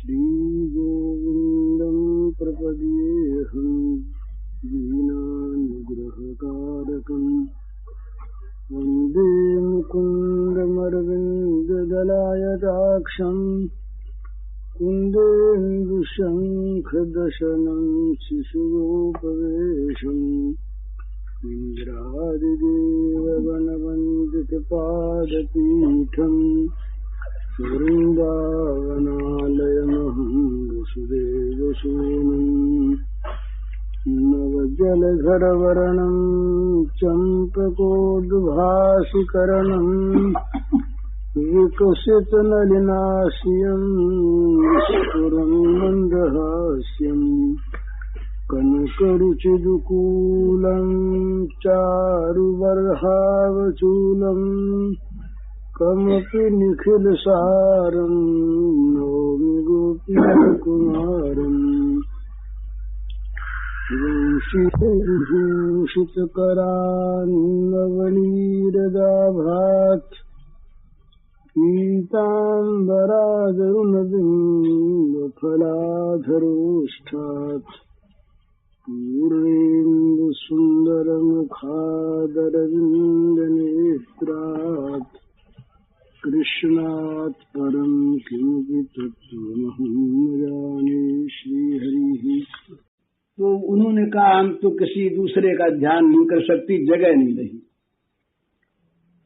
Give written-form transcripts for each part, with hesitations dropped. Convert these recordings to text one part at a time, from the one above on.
श्रीगोविन्दं प्रपद्येऽहं दीनानुग्रहकारकं वन्दे मुकुन्दमरविन्ददलायताक्षं कुन्देन्दुशङ्खदशनं शिशुगोपवेशम् इन्द्रादिदेववनवन्दितपादपीठम् वृन्दावनालयमहं वसुदेवसूनुम् नवजलधरवर्णं चम्पकोद्भासिकरणं विकसितनलिनास्यं विस्फुरन् मन्दहास्यम् कनकरुचिदुकूलं चारुबर्हावचूलम् कमपि निखिलसारं नौमि गोपीकुमारम् भूषितकरान्नवनीरदाभात् पीताम्बरादरुणबिम्बफलाधरोष्ठात् पूर्णेन्दुसुन्दरमुखादरविन्दनेत्रात् कृष्णात् परं किमपि तत्त्वमहं न जाने। श्रीहरिः। तो उन्होंने कहा हम तो किसी दूसरे का ध्यान नहीं कर सकती, जगह नहीं रही।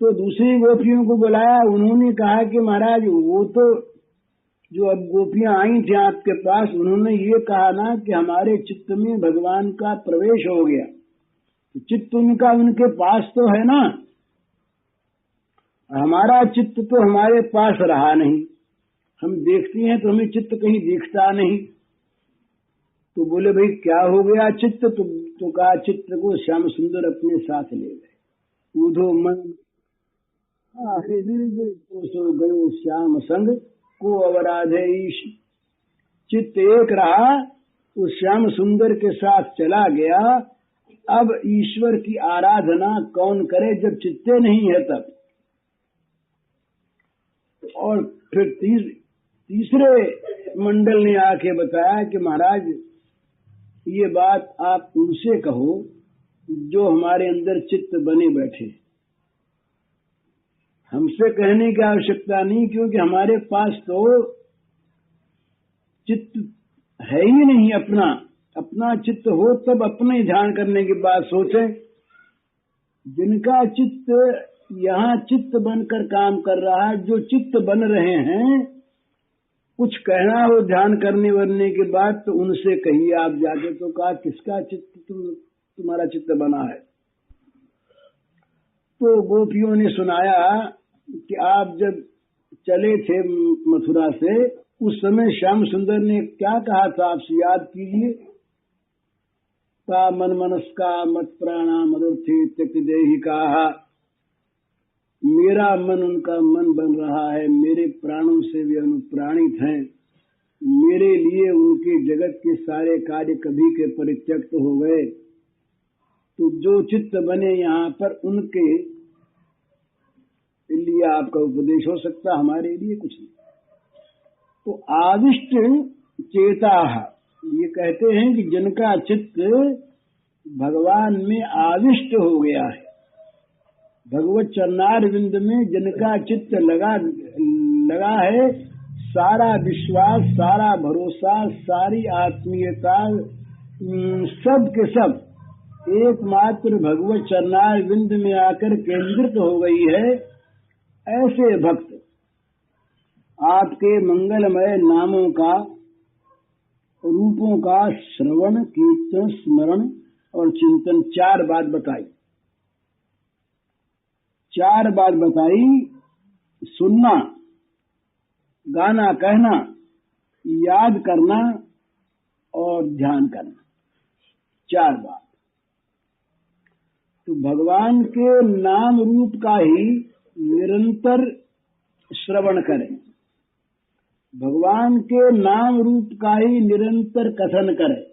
तो दूसरी गोपियों को बुलाया। उन्होंने कहा कि महाराज वो तो जो अब गोपियां आई थी आपके पास, उन्होंने ये कहा ना कि हमारे चित्त में भगवान का प्रवेश हो गया। तो चित्त उनका उनके पास तो है ना, हमारा चित्त तो हमारे पास रहा नहीं। हम देखते हैं तो हमें चित्त कहीं दिखता नहीं। तो बोले भाई क्या हो गया चित्त? तो कहा चित्त को श्याम सुंदर अपने साथ ले गए। ऊधो मन सो गयो श्याम संग को अवराधे ईश। चित्त एक रहा, उस श्याम सुंदर के साथ चला गया। अब ईश्वर की आराधना कौन करे जब चित्ते नहीं है तब। और फिर तीसरे मंडल ने आके बताया कि महाराज ये बात आप उनसे कहो जो हमारे अंदर चित्त बने बैठे। हमसे कहने की आवश्यकता नहीं, क्योंकि हमारे पास तो चित्त है ही नहीं अपना। अपना चित्त हो तब अपने ध्यान करने की बात सोचें। जिनका चित्त यहाँ चित्त बनकर काम कर रहा है, जो चित्त बन रहे हैं, कुछ कहना हो ध्यान करने वरने के बाद तो उनसे कहिए आप जाके। तो कहा किसका चित्त तुम्हारा चित्त बना है? तो गोपियों ने सुनाया कि आप जब चले थे मथुरा से, उस समय श्याम सुंदर ने क्या कहा था आपसे याद कीजिए। ता मन मनस्का मत प्राणा मदर्थी त्यक्त देहि कहा। मेरा मन उनका मन बन रहा है, मेरे प्राणों से वे अनुप्राणित हैं। मेरे लिए उनके जगत के सारे कार्य कभी के परित्यक्त हो गए। तो जो चित्त बने यहाँ पर उनके लिए आपका उपदेश हो सकता, हमारे लिए कुछ नहीं। तो आविष्ट चेता, ये कहते हैं कि जिनका चित्त भगवान में आविष्ट हो गया है, भगवत चरणारविंद में जिनका चित्त लगा है, सारा विश्वास, सारा भरोसा, सारी आत्मीयता सब के सब एकमात्र भगवत चरणारविंद में आकर केंद्रित हो गई है। ऐसे भक्त आपके मंगलमय नामों का, रूपों का श्रवण, कीर्तन, स्मरण और चिंतन 4 बात बताई। 4 बात बताई। सुनना, गाना, कहना, याद करना और ध्यान करना, 4 बात। तो भगवान के नाम रूप का ही निरंतर श्रवण करें, भगवान के नाम रूप का ही निरंतर कथन करें,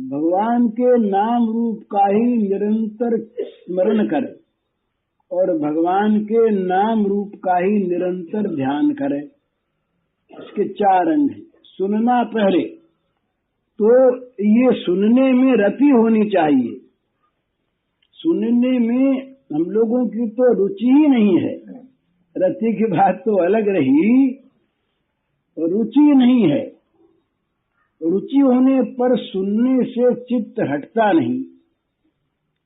भगवान के नाम रूप का ही निरंतर स्मरण करें और भगवान के नाम रूप का ही निरंतर ध्यान करें। इसके 4 अंग हैं। सुनना पहले, तो ये सुनने में रति होनी चाहिए। सुनने में हम लोगों की तो रुचि ही नहीं है। रति की बात तो अलग रही, रुचि नहीं है। रुचि होने पर सुनने से चित्त हटता नहीं।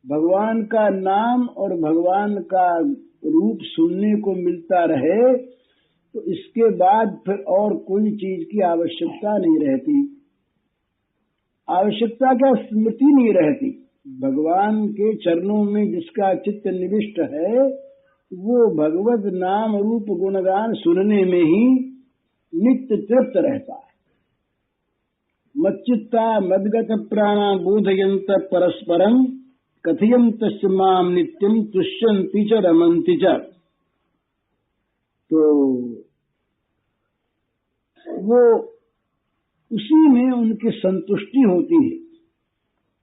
भगवान का नाम और भगवान का रूप सुनने को मिलता रहे तो इसके बाद फिर और कोई चीज की आवश्यकता नहीं रहती। आवश्यकता क्या, स्मृति नहीं रहती। भगवान के चरणों में जिसका चित्त निविष्ट है वो भगवत नाम रूप गुणगान सुनने में ही नित्य तृप्त रहता है। मच्चित्ता मद्गत प्राणा बोधयंत परस्परम कथयंत माम नित्यम तुष्यन्ति च रमन्ति च। तो वो उसी में उनकी संतुष्टि होती है,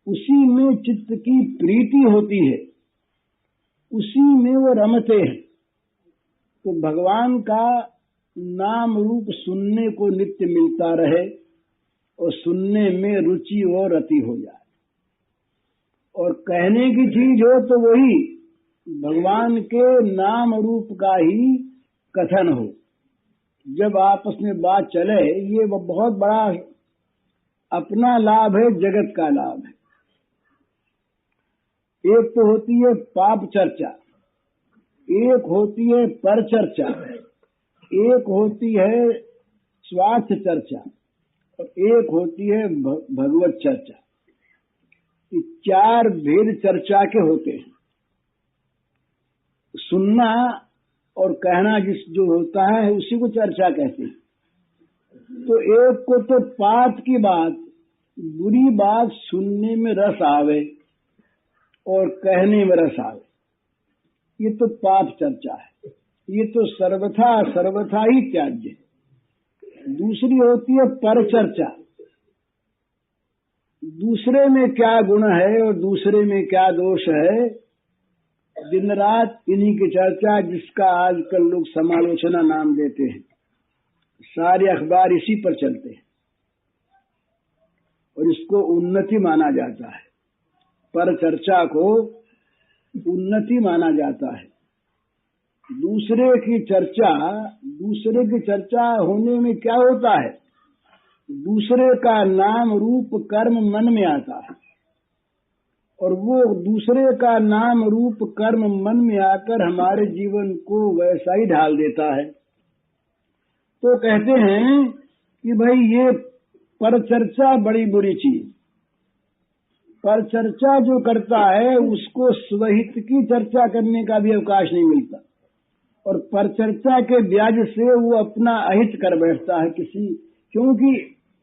उसी में चित्त की प्रीति होती है, उसी में वो रमते हैं। तो भगवान का नाम रूप सुनने को नित्य मिलता रहे और सुनने में रुचि और रति हो जाए। और कहने की चीज हो तो वही भगवान के नाम रूप का ही कथन हो। जब आपस में बात चले, ये बहुत बड़ा अपना लाभ है, जगत का लाभ है। एक तो होती है पाप चर्चा, एक होती है पर चर्चा, एक होती है स्वार्थ चर्चा और एक होती है भगवत चर्चा। ये 4 भेद चर्चा के होते हैं। सुनना और कहना जो होता है उसी को चर्चा कहते हैं। तो एक को तो पाप की बात, बुरी बात सुनने में रस आवे और कहने में रस आवे, ये तो पाप चर्चा है, ये तो सर्वथा ही त्याज्य है। दूसरी होती है पर चर्चा, दूसरे में क्या गुण है और दूसरे में क्या दोष है, दिन रात इन्हीं की चर्चा, जिसका आजकल लोग समालोचना नाम देते हैं। सारे अखबार इसी पर चलते हैं और इसको उन्नति माना जाता है। पर चर्चा को उन्नति माना जाता है। दूसरे की चर्चा होने में क्या होता है, दूसरे का नाम रूप कर्म मन में आता है और वो दूसरे का नाम रूप कर्म मन में आकर हमारे जीवन को वैसा ही ढाल देता है। तो कहते हैं कि भाई ये परचर्चा बड़ी बुरी चीज। परचर्चा जो करता है उसको स्वहित की चर्चा करने का भी अवकाश नहीं मिलता और परचर्चा के ब्याज से वो अपना अहित कर बैठता है किसी, क्योंकि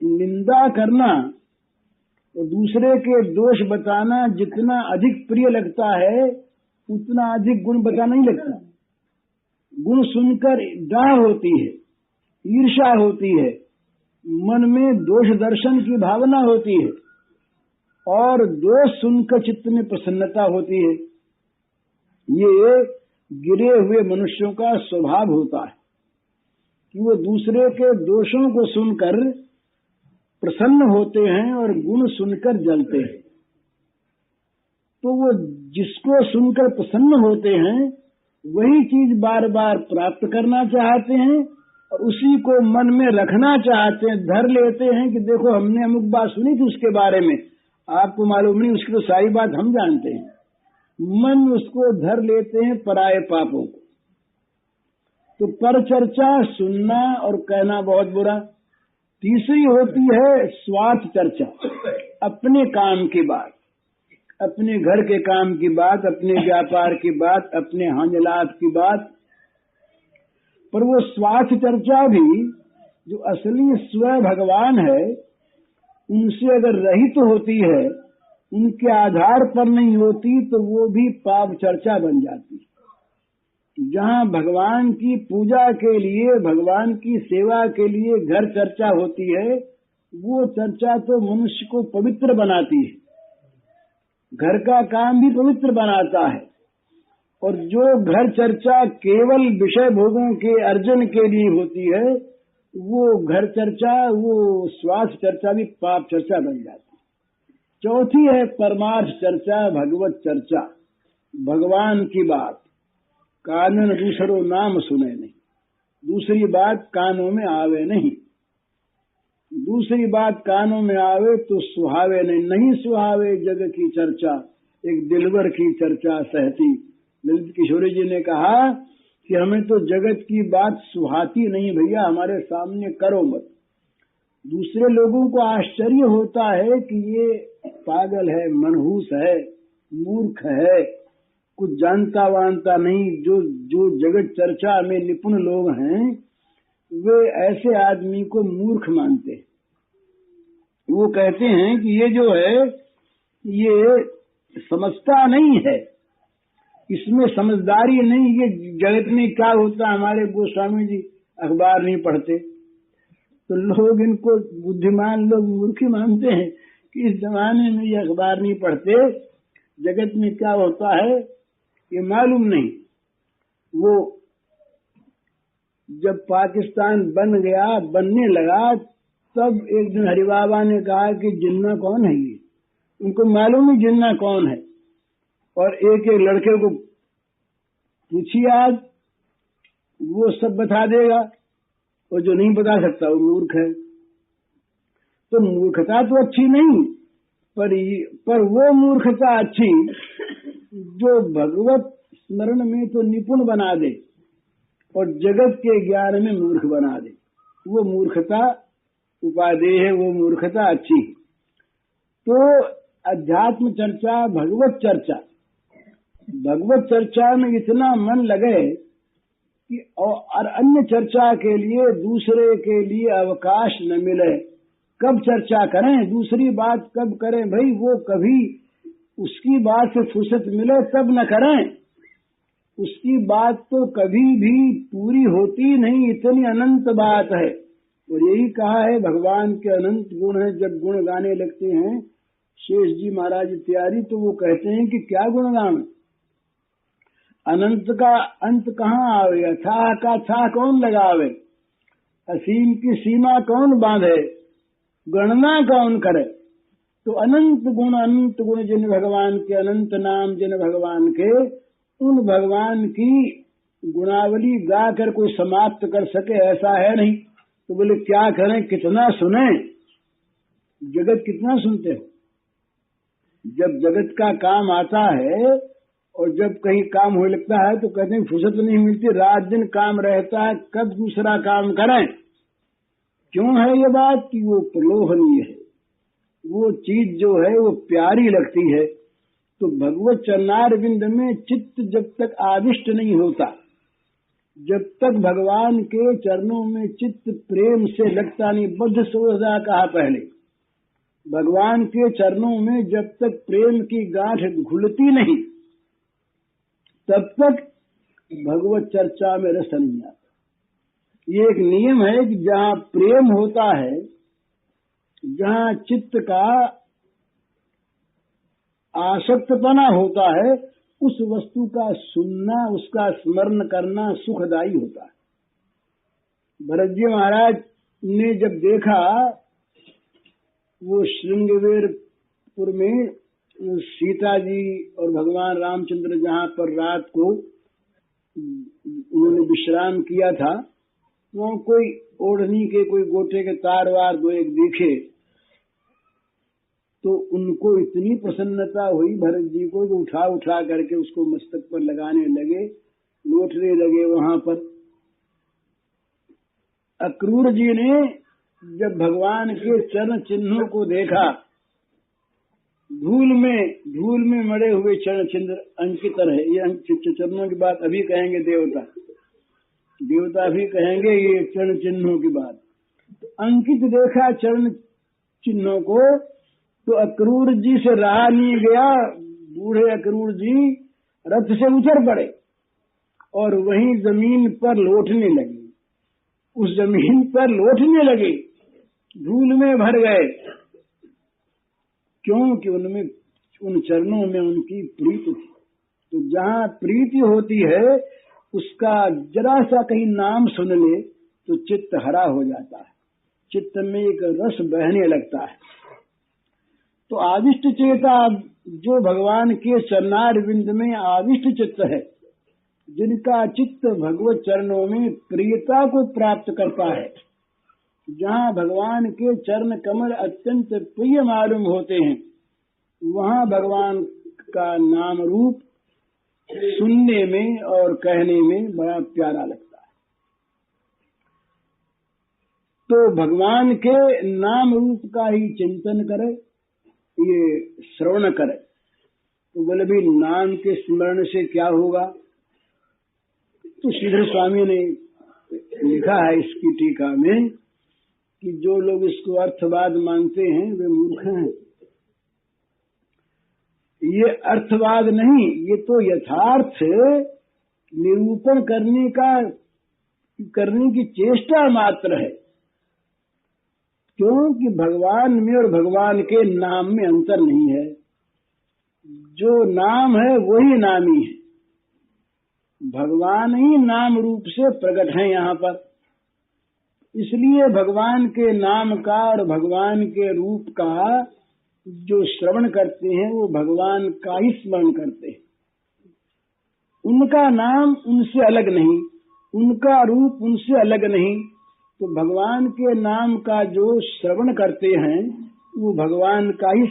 निंदा करना और दूसरे के दोष बताना जितना अधिक प्रिय लगता है उतना अधिक गुण बताना नहीं लगता। गुण सुनकर डाह होती है, ईर्ष्या होती है, मन में दोष दर्शन की भावना होती है और दोष सुनकर चित्त में प्रसन्नता होती है। ये गिरे हुए मनुष्यों का स्वभाव होता है कि वो दूसरे के दोषों को सुनकर प्रसन्न होते हैं और गुण सुनकर जलते हैं। तो वो जिसको सुनकर प्रसन्न होते हैं वही चीज बार बार प्राप्त करना चाहते हैं और उसी को मन में रखना चाहते हैं, धर लेते हैं कि देखो हमने अमुक बात सुनी थी उसके बारे में, आपको मालूम नहीं, उसकी तो सारी बात हम जानते हैं। मन उसको धर लेते हैं पराये पापों को। तो पर चर्चा सुनना और कहना बहुत बुरा। तीसरी होती है स्वार्थ चर्चा, अपने काम की बात, अपने घर के काम की बात, अपने व्यापार की बात, अपने हांजलात की बात। पर वो स्वार्थ चर्चा भी जो असली स्व भगवान है उनसे अगर रहित होती है, उनके आधार पर नहीं होती, तो वो भी पाप चर्चा बन जाती है। जहाँ भगवान की पूजा के लिए, भगवान की सेवा के लिए घर चर्चा होती है, वो चर्चा तो मनुष्य को पवित्र बनाती है, घर का काम भी पवित्र बनाता है। और जो घर चर्चा केवल विषय भोगों के अर्जन के लिए होती है वो घर चर्चा, वो स्वास्थ्य चर्चा भी पाप चर्चा बन जाती। चौथी है परमार्थ चर्चा, भगवत चर्चा, भगवान की बात, कानन दूसरो नाम सुने नहीं, दूसरी बात कानों में आवे नहीं, दूसरी बात कानों में आवे तो सुहावे नहीं, नहीं सुहावे जग की चर्चा, एक दिलवर की चर्चा सहती। ललित किशोरी जी ने कहा कि हमें तो जगत की बात सुहाती नहीं भैया, हमारे सामने करो मत। दूसरे लोगों को आश्चर्य होता है कि ये पागल है, मनहूस है, मूर्ख है, कुछ जानता वानता नहीं। जो जगत चर्चा में निपुण लोग हैं वे ऐसे आदमी को मूर्ख मानते हैं। वो कहते हैं कि ये जो है ये समझता नहीं है, इसमें समझदारी नहीं। ये जगत में क्या होता है, हमारे गोस्वामी जी अखबार नहीं पढ़ते, तो लोग इनको बुद्धिमान लोग मूर्ख मानते हैं कि इस जमाने में ये अखबार नहीं पढ़ते, जगत में क्या होता है ये मालूम नहीं। वो जब पाकिस्तान बन गया, बनने लगा, तब एक दिन हरिबाबा ने कहा कि जिन्ना कौन है ये, उनको मालूम ही जिन्ना कौन है। और एक एक लड़के को पूछिए आज, वो सब बता देगा, और जो नहीं बता सकता वो मूर्ख है। तो मूर्खता तो अच्छी नहीं, पर वो मूर्खता अच्छी जो भगवत स्मरण में तो निपुण बना दे और जगत के ज्ञान में मूर्ख बना दे, वो मूर्खता उपादेय है, वो मूर्खता अच्छी। तो अध्यात्म चर्चा, भगवत चर्चा, भगवत चर्चा में इतना मन लगे कि और अन्य चर्चा के लिए दूसरे के लिए अवकाश न मिले। कब चर्चा करें, दूसरी बात कब करें भाई, वो कभी उसकी बात से फुर्सत मिले तब न करें, उसकी बात तो कभी भी पूरी होती नहीं, इतनी अनंत बात है। और यही कहा है भगवान के अनंत गुण है। जब गुण गाने लगते हैं शेष जी महाराज इत्यादि, तो वो कहते हैं कि क्या गुण गान, अनंत का अंत कहाँ आवे, अथाह का था कौन लगावे, असीम की सीमा कौन बांधे, गणना कौन करे। तो अनंत गुण जिन भगवान के, अनंत नाम जिन भगवान के, उन भगवान की गुणावली गा कर कोई समाप्त कर सके ऐसा है नहीं। तो बोले क्या करें, कितना सुने, जगत कितना सुनते हो। जब जगत का काम आता है और जब कहीं काम होने लगता है तो कहते हैं फुर्सत नहीं मिलती, रात दिन काम रहता है, कब दूसरा काम करें। क्यों है ये बात कि वो प्रलोभनीय है, वो चीज जो है वो प्यारी लगती है। तो भगवत चरणारविंद में चित्त जब तक आविष्ट नहीं होता, जब तक भगवान के चरणों में चित्त प्रेम से लगता नहीं, बद्ध सोजा कहा पहले, भगवान के चरणों में जब तक प्रेम की गांठ घुलती नहीं तब तक भगवत चर्चा में रस नहीं आता। ये एक नियम है कि जहाँ प्रेम होता है, जहाँ चित्त का आसक्तपना होता है, उस वस्तु का सुनना, उसका स्मरण करना सुखदायी होता है। भरत जी महाराज ने जब देखा वो श्रृंगवेरपुर में सीता जी और भगवान रामचंद्र जहाँ पर रात को उन्होंने विश्राम किया था, वहाँ कोई ओढ़नी के कोई गोटे के तार वार दो एक दिखे, तो उनको इतनी प्रसन्नता हुई भरत जी को कि उठा उठा करके उसको मस्तक पर लगाने लगे, लौटने लगे वहां पर। अक्रूर जी ने जब भगवान के चरण चिन्हों को देखा, धूल में मरे हुए चरण चिन्ह अंकित रहे। ये चरणों की बात अभी कहेंगे देवता भी कहेंगे ये चरण चिन्हों की बात। तो अंकित देखा चरण चिन्हों को, तो अक्रूर जी से रहा नहीं गया, बूढ़े अक्रूर जी रथ से उतर पड़े और वहीं जमीन पर लौटने लगे, उस जमीन पर लौटने लगे, धूल में भर गए। क्योंकि उनमें, उन चरणों में उनकी प्रीति थी। तो जहाँ प्रीति होती है उसका जरा सा कहीं नाम सुन ले तो चित्त हरा हो जाता है, चित्त में एक रस बहने लगता है। तो आविष्ट चेता जो भगवान के चरणारविंद में आविष्ट चित्त है, जिनका चित्त भगवत चरणों में प्रियता को प्राप्त करता है, जहाँ भगवान के चरण कमल अत्यंत प्रिय मालूम होते हैं, वहाँ भगवान का नाम रूप सुनने में और कहने में बड़ा प्यारा लगता है। तो भगवान के नाम रूप का ही चिंतन करे, ये श्रवण करे। तो बोले भी नाम के स्मरण से क्या होगा? तो श्रीधर स्वामी ने लिखा है इसकी टीका में कि जो लोग इसको अर्थवाद मानते हैं वे मूर्ख हैं। ये अर्थवाद नहीं, ये तो यथार्थ निरूपण करने की चेष्टा मात्र है, क्योंकि भगवान में और भगवान के नाम में अंतर नहीं है। जो नाम है वही नामी है, भगवान ही नाम रूप से प्रकट है यहाँ पर। इसलिए भगवान के नाम का और भगवान के रूप का जो श्रवण करते हैं वो भगवान का ही स्मरण करते हैं। उनका नाम उनसे अलग नहीं, उनका रूप उनसे अलग नहीं। तो भगवान के नाम का जो श्रवण करते हैं वो भगवान का ही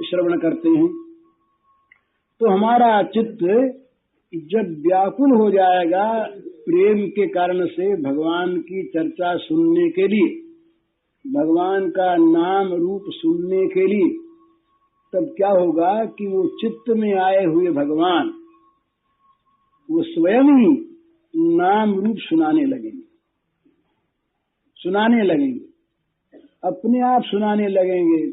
श्रवण करते हैं। तो हमारा चित्त जब व्याकुल हो जाएगा प्रेम के कारण से भगवान की चर्चा सुनने के लिए, भगवान का नाम रूप सुनने के लिए, तब क्या होगा कि वो चित्त में आए हुए भगवान वो स्वयं ही नाम रूप सुनाने लगेंगे, अपने आप सुनाने लगेंगे।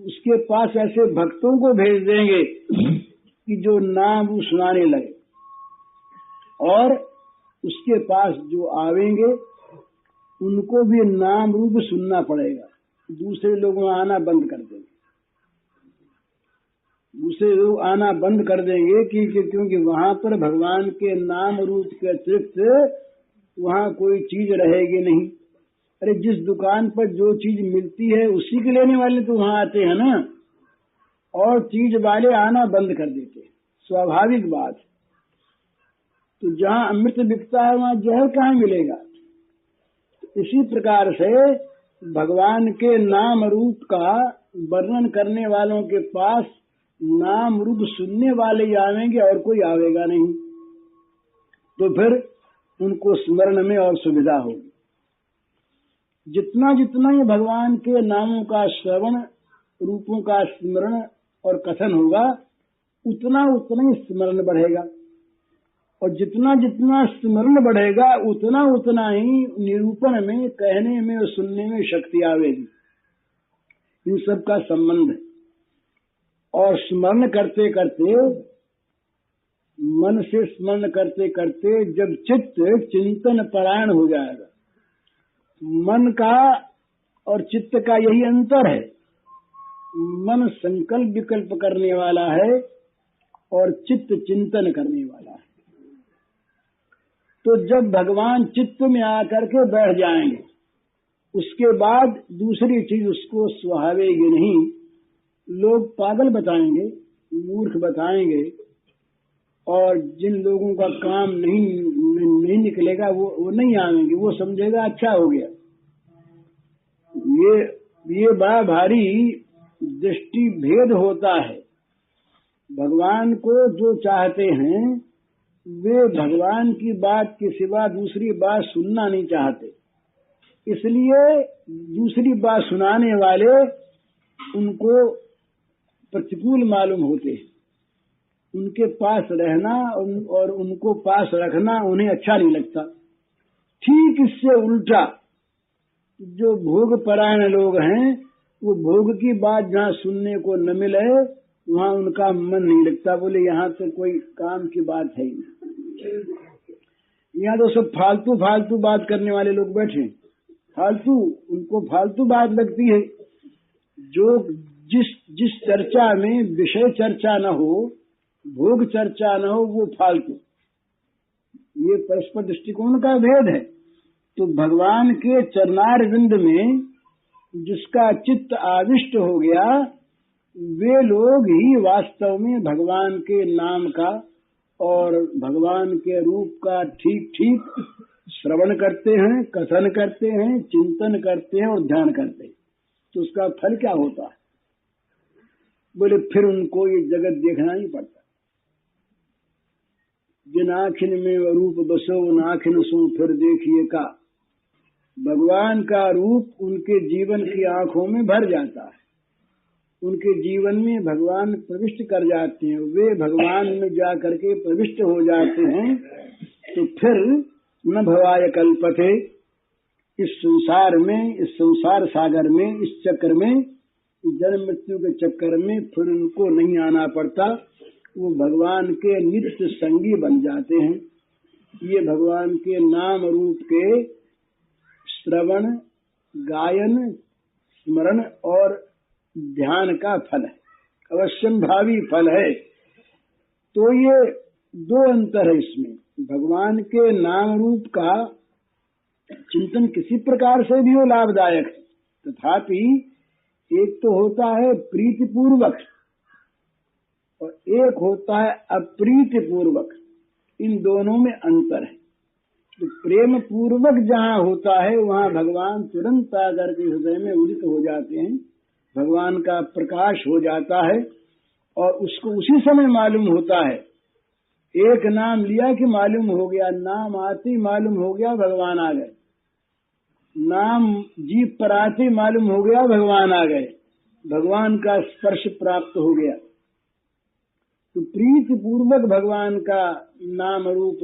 उसके पास ऐसे भक्तों को भेज देंगे कि जो नाम रूप सुनाने लगे, और उसके पास जो आवेंगे उनको भी नाम रूप सुनना पड़ेगा। दूसरे लोग आना बंद कर देंगे, दूसरे लोग आना बंद कर देंगे क्योंकि वहां पर भगवान के नाम रूप के अतिरिक्त वहां कोई चीज रहेगी नहीं। अरे जिस दुकान पर जो चीज मिलती है उसी के लेने वाले तो वहां आते हैं ना, और चीज वाले आना बंद कर देते हैं, स्वाभाविक बात। तो जहाँ अमृत बिकता है वहाँ जहर कहाँ मिलेगा? इसी प्रकार से भगवान के नाम रूप का वर्णन करने वालों के पास नाम रूप सुनने वाले ही आवेंगे और कोई आवेगा नहीं। तो फिर उनको स्मरण में और सुविधा होगी। जितना जितना ही भगवान के नामों का श्रवण, रूपों का स्मरण और कथन होगा, उतना उतना ही स्मरण बढ़ेगा, और जितना जितना स्मरण बढ़ेगा उतना उतना ही निरूपण में, कहने में और सुनने में शक्ति आवेगी। इन सब का संबंध है। और स्मरण करते करते, मन से स्मरण करते करते जब चित्त चिंतन परायण हो जाएगा, मन का और चित्त का यही अंतर है। मन संकल्प विकल्प करने वाला है और चित्त चिंतन करने वाला है। तो जब भगवान चित्त में आकर के बैठ जाएंगे, उसके बाद दूसरी चीज उसको सुहावेगी नहीं। लोग पागल बताएंगे, मूर्ख बताएंगे, और जिन लोगों का काम नहीं निकलेगा वो नहीं आएंगे। वो समझेगा अच्छा हो गया। ये बड़ा भारी दृष्टि भेद होता है। भगवान को जो चाहते हैं वे भगवान की बात के सिवा दूसरी बात सुनना नहीं चाहते, इसलिए दूसरी बात सुनाने वाले उनको प्रतिकूल मालूम होते हैं। उनके पास रहना और उनको पास रखना उन्हें अच्छा नहीं लगता। ठीक इससे उल्टा जो भोग परायण लोग हैं, वो भोग की बात जहाँ सुनने को न मिले वहाँ उनका मन नहीं लगता। बोले यहाँ तो कोई काम की बात है ही नहीं, यहाँ तो सब फालतू फालतू बात करने वाले लोग बैठे। फालतू, उनको फालतू बात लगती है। जो जिस चर्चा में विषय चर्चा न हो, भोग चर्चा न हो, वो फालतू। ये परस्पर दृष्टिकोण का भेद है। तो भगवान के चरणार विंद में जिसका चित्त आविष्ट हो गया, वे लोग ही वास्तव में भगवान के नाम का और भगवान के रूप का ठीक ठीक श्रवण करते हैं, कथन करते हैं, चिंतन करते हैं और ध्यान करते हैं। तो उसका फल क्या होता है? बोले फिर उनको ये जगत देखना ही पड़ता। जिन आँखिन में रूप बसो उन आँखिन सो फिर देखिए का। भगवान का रूप उनके जीवन की आंखों में भर जाता है, उनके जीवन में भगवान प्रविष्ट कर जाते हैं, वे भगवान में जा करके प्रविष्ट हो जाते हैं। तो फिर न भवाय कल्पते, इस संसार में, इस संसार सागर में, इस चक्र में, जन्म मृत्यु के चक्कर में फिर उनको नहीं आना पड़ता। वो भगवान के नित्य संगी बन जाते हैं। ये भगवान के नाम रूप के श्रवण, गायन, स्मरण और ध्यान का फल है, अवश्यम भावी फल है। तो ये दो अंतर है इसमें। भगवान के नाम रूप का चिंतन किसी प्रकार से भी हो लाभदायक है, तथापि एक तो होता है प्रीतिपूर्वक और एक होता है अप्रीतिपूर्वक। इन दोनों में अंतर है। तो प्रेम पूर्वक जहाँ होता है वहाँ भगवान तुरंत आकर के हृदय में उदित हो जाते हैं, भगवान का प्रकाश हो जाता है और उसको उसी समय मालूम होता है। एक नाम लिया कि मालूम हो गया, नाम आते ही मालूम हो गया भगवान आ गए, नाम जीभ पर आते ही मालूम हो गया भगवान आ गए, भगवान का स्पर्श प्राप्त हो गया। तो प्रीति पूर्वक भगवान का नाम रूप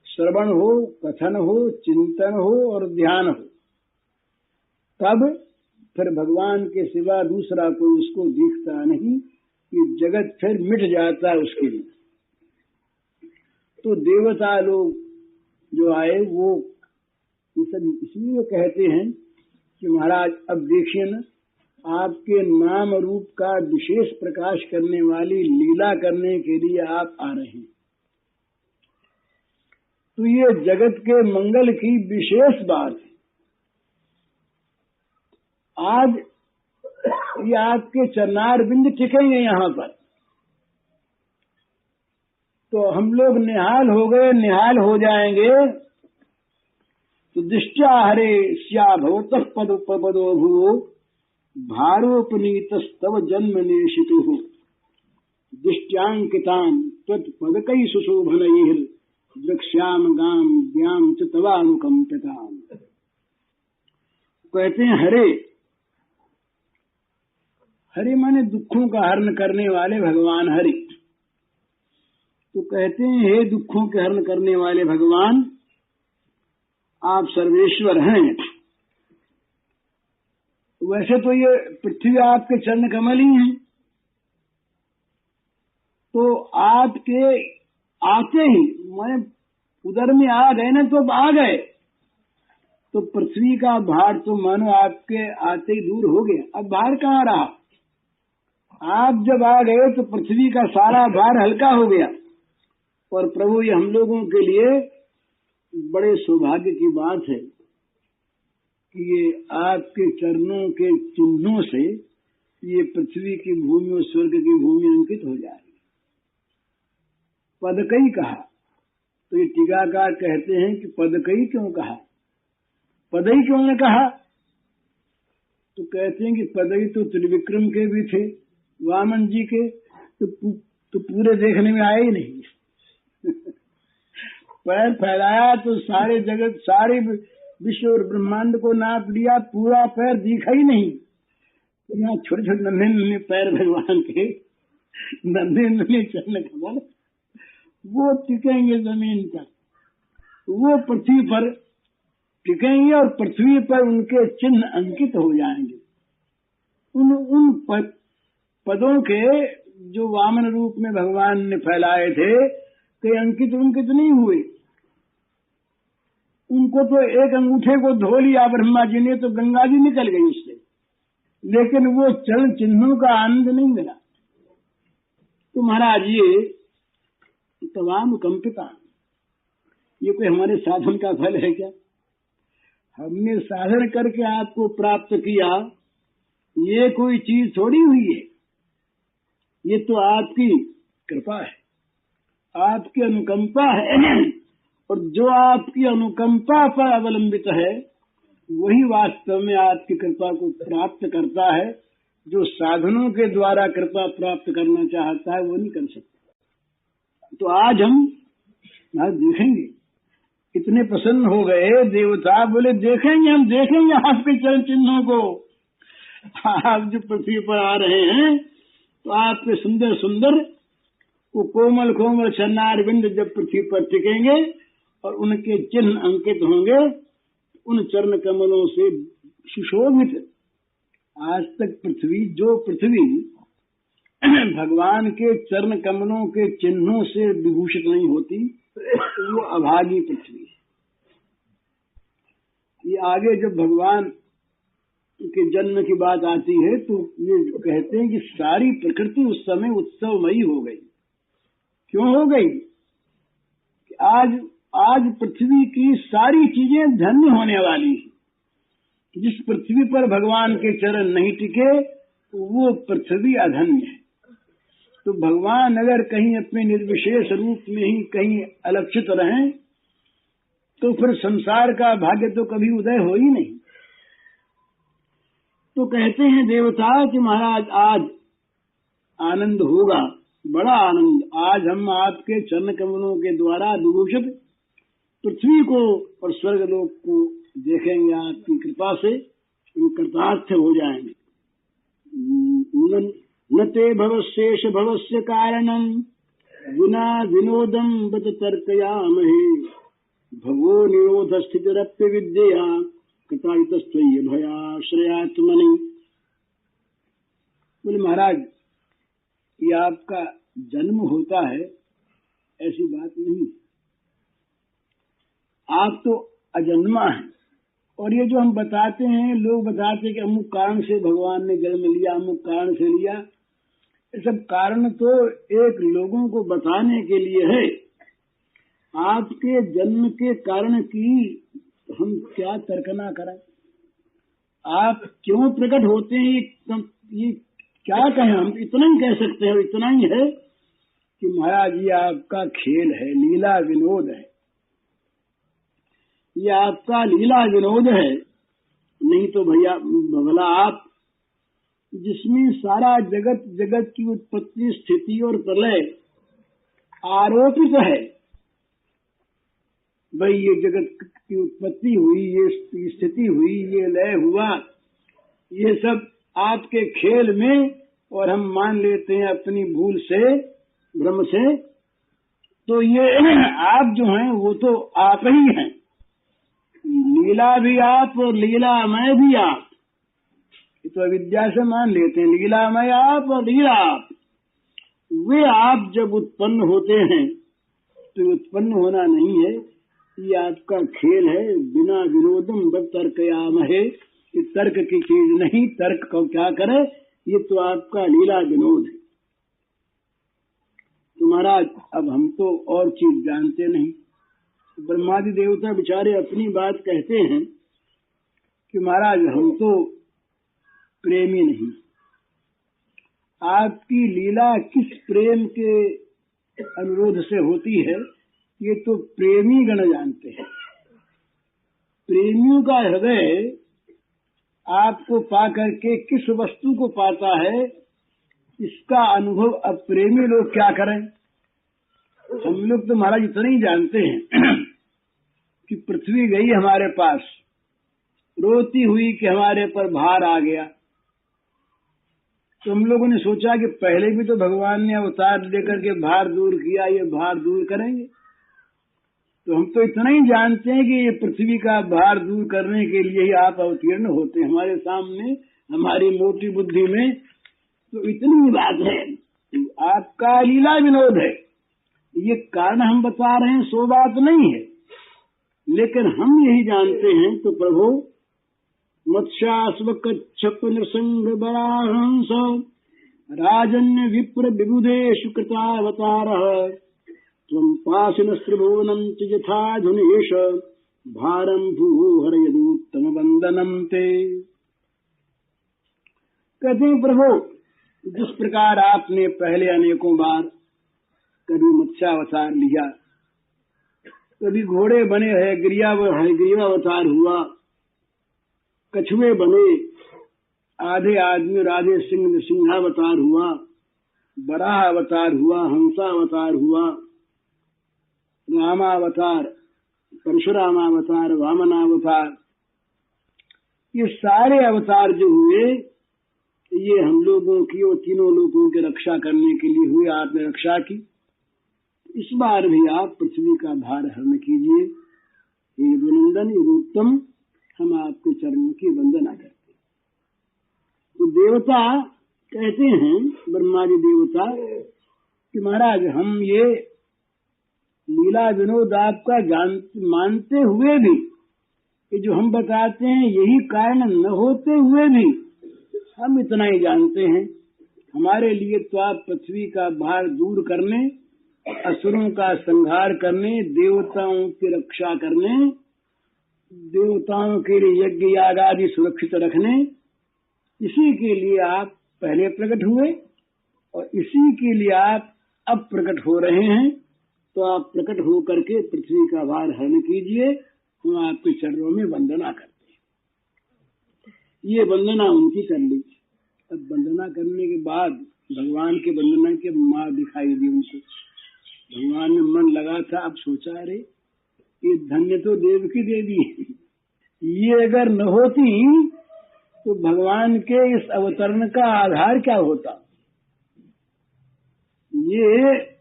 श्रवण हो, कथन हो, चिंतन हो और ध्यान हो, तब फिर भगवान के सिवा दूसरा कोई उसको दिखता नहीं, ये जगत फिर मिट जाता है उसके लिए। तो देवता लोग जो आए वो ये सब इसलिए कहते हैं कि महाराज अब देखिए ना, आपके नाम रूप का विशेष प्रकाश करने वाली लीला करने के लिए आप आ रहे हैं। तो ये जगत के मंगल की विशेष बात है। आज ये आपके चरणार बिंद टिकेंगे यहाँ पर, तो हम लोग निहाल हो गए, निहाल हो जाएंगे। तो दृष्टा हरे श्या भवतः पद पदो भूवो भारोपनीतस्तव जन्म नेशितु दृष्ट्यांकितान त्वत्पदकैः सुशोभनैः वृक्ष्याम गाम व्याम च तवानुकंपिताम। कहते हैं हरे, हरे माने दुखों का हरण करने वाले भगवान हरि। तो कहते हैं हे दुखों के हरण करने वाले भगवान, आप सर्वेश्वर हैं। वैसे तो ये पृथ्वी आपके चरण कमल ही हैं, तो आपके आते ही मैं उधर में आ गए ना, तो अब आ गए, तो पृथ्वी का भार तो मानो आपके आते ही दूर हो गया। अब भार कहाँ रहा? आप जब आ गए तो पृथ्वी का सारा भार हल्का हो गया। और प्रभु, ये हम लोगों के लिए बड़े सौभाग्य की बात है कि ये आपके चरणों के चिन्हों से ये पृथ्वी की भूमि और स्वर्ग की भूमि अंकित हो जाएगी। पदकई कहा, तो ये टीकाकार कहते हैं कि पदकई क्यों कहा, पदई क्यों ने कहा? तो कहते हैं कि पदई तो त्रिविक्रम के भी थे, वामन जी के, तो पूरे देखने में आए ही नहीं। पैर फैलाया तो सारे जगत, सारे विश्व और ब्रह्मांड को नाप लिया, पूरा पैर दिखा ही नहीं। तो यहाँ छोटे छोटे नन्हे नन्हे पैर भगवान के, नन्हे नन्हे चरण कमल, वो टिकेंगे जमीन पर, वो पृथ्वी पर टिकेंगे और पृथ्वी पर उनके चिन्ह अंकित हो जाएंगे। उन पदों के जो वामन रूप में भगवान ने फैलाए थे, कई अंकित उनकित नहीं हुए। उनको तो एक अंगूठे को धो लिया ब्रह्मा जी ने, तो गंगा जी निकल गई उससे, लेकिन वो चरण चिन्हों का आनंद नहीं मिला। तो महाराज ये तमाम कंपिता, ये कोई हमारे साधन का फल है क्या? हमने साधन करके आपको प्राप्त किया, ये कोई चीज थोड़ी हुई है, ये तो आपकी कृपा है, आपकी अनुकंपा है। और जो आपकी अनुकंपा पर अवलंबित है वही वास्तव में आपकी कृपा को प्राप्त करता है। जो साधनों के द्वारा कृपा प्राप्त करना चाहता है वो नहीं कर सकता। तो आज हम देखेंगे, इतने प्रसन्न हो गए देवता, बोले देखेंगे, हम देखेंगे आपके चरण चिन्हों को। आप जो पृथ्वी पर आ रहे हैं तो आपके सुंदर सुंदर वो कोमल कोमल चरणार बिंद जब पृथ्वी पर टिकेंगे और उनके चिन्ह अंकित होंगे, उन चरण कमलों से सुशोभित। आज तक जो पृथ्वी भगवान के चरण कमलों के चिन्हों से विभूषित नहीं होती, वो अभागी पृथ्वी है। ये आगे जब भगवान के जन्म की बात आती है तो ये कहते हैं कि सारी प्रकृति उस समय उत्सवमयी हो गई। क्यों हो गई? कि आज पृथ्वी की सारी चीजें धन्य होने वाली हैं। जिस पृथ्वी पर भगवान के चरण नहीं टिके वो पृथ्वी अधन्य है। तो भगवान अगर कहीं अपने निर्विशेष रूप में ही कहीं अलक्षित रहें तो फिर संसार का भाग्य तो कभी उदय हो ही नहीं। तो कहते हैं देवता कि महाराज आज आनंद होगा, बड़ा आनंद। आज हम आपके चरण कमलों के द्वारा विभूषित पृथ्वी को और स्वर्गलोक को देखेंगे, आपकी कृपा से हम कृतार्थ हो जाएंगे। न ते भवशेष भवस्य कारणम विना विनोदम बत तर्कयामहे भवो निरोध स्थितिरप्य विद्या कृतायुतस्त्वय्य भयाश्रयात्मनि। बोले महाराज ये आपका जन्म होता है ऐसी बात नहीं, आप तो अजन्मा हैं। और ये जो हम बताते हैं, लोग बताते हैं कि अमुक कारण से भगवान ने जन्म लिया, अमुक कारण से लिया, ये सब कारण तो एक लोगों को बताने के लिए है। आपके जन्म के कारण की हम क्या तर्कना करें? आप क्यों प्रकट होते हैं ये क्या कहें? हम इतना ही कह सकते हैं, इतना ही है कि महाराज ये आपका खेल है, लीला विनोद है, ये आपका लीला विनोद है। नहीं तो भला आप जिसमें सारा जगत की उत्पत्ति स्थिति और प्रलय आरोपित है, भाई ये जगत की उत्पत्ति हुई, ये स्थिति हुई, ये लय हुआ, ये सब आपके खेल में, और हम मान लेते हैं अपनी भूल से, भ्रम से, तो ये आप जो हैं वो तो आप ही हैं। लीला भी आप और लीलामय भी आप। ये तो अविद्या से मान लेते हैं, लीलामय आप और लीला आप। वे आप जब उत्पन्न होते हैं तो उत्पन्न होना नहीं है, ये आपका खेल है। बिना विनोदम बद तर्कयामहे, ये तर्क की चीज नहीं, तर्क को क्या करे, ये तो आपका लीला विनोद है। तो महाराज अब हम तो और चीज जानते नहीं। ब्रह्मादि देवता बेचारे अपनी बात कहते हैं कि महाराज हम तो प्रेमी नहीं। आपकी लीला किस प्रेम के अनुरोध से होती है ये तो प्रेमी गण जानते हैं। प्रेमियों का हृदय आपको पा करके किस वस्तु को पाता है, इसका अनुभव अब प्रेमी लोग क्या करें। हम लोग तो महाराज इतना ही जानते हैं कि पृथ्वी गई हमारे पास, रोती हुई कि हमारे पर भार आ गया। तो हम लोगों ने सोचा कि पहले भी तो भगवान ने अवतार लेकर के भार दूर किया, ये भार दूर करेंगे। तो हम तो इतना ही जानते हैं कि ये पृथ्वी का भार दूर करने के लिए ही आप अवतीर्ण होते हैं हमारे सामने, हमारी मोटी बुद्धि में। तो इतनी ही बात है, आपका लीला विनोद है। ये कारण हम बता रहे हैं, सो बात नहीं है, लेकिन हम यही जानते हैं। तो प्रभु मत्स्यास्व कच्छप नृसिंह बराहंस राजन्य विप्र विबुधेषु कृतावतारः त्वं पाशिनस्त्रिभुवनं च यथा धुनेश भारम भूहरयदूत्तम वंदनम ते। कहते हैं प्रभु, जिस प्रकार आपने पहले अनेकों बार कभी मत्स्यावतार लिया, कभी घोड़े बने, है ग्रीवावतार हुआ, कछुए बने, आधे आदमी और आधे सिंह सिंहावतार हुआ, बराह अवतार हुआ, हंसावतार हुआ, रामावतार, परशुरामावतार, वामनावतार, ये सारे अवतार जो हुए ये हम लोगों की और तीनों लोगों की रक्षा करने के लिए हुए। आपने रक्षा की, इस बार भी आप पृथ्वी का भार हरण कीजिए। ये यदुनंदन यदुत्तम, हम आपके चरणों की वंदना करते हैं। तो देवता कहते हैं, ब्रह्मा जी देवता, कि महाराज हम ये लीला विनोद आपका मानते हुए भी, कि जो हम बताते हैं यही कारण न होते हुए भी हम इतना ही जानते हैं, हमारे लिए तो आप पृथ्वी का भार दूर करने, असुरों का संहार करने, देवताओं की रक्षा करने, देवताओं के लिए यज्ञ याग आदि सुरक्षित रखने, इसी के लिए आप पहले प्रकट हुए और इसी के लिए आप अब प्रकट हो रहे हैं। तो आप प्रकट हो करके पृथ्वी का भार हरण कीजिए, हम आपके चरणों में वंदना करते हैं। ये वंदना उनकी कर ली। अब वंदना करने के बाद भगवान के वंदना के माँ दिखाई दी उनको। भगवान में मन लगा था, अब सोचा, अरे ये धन्य तो देव की देवी है, ये अगर न होती तो भगवान के इस अवतरण का आधार क्या होता। ये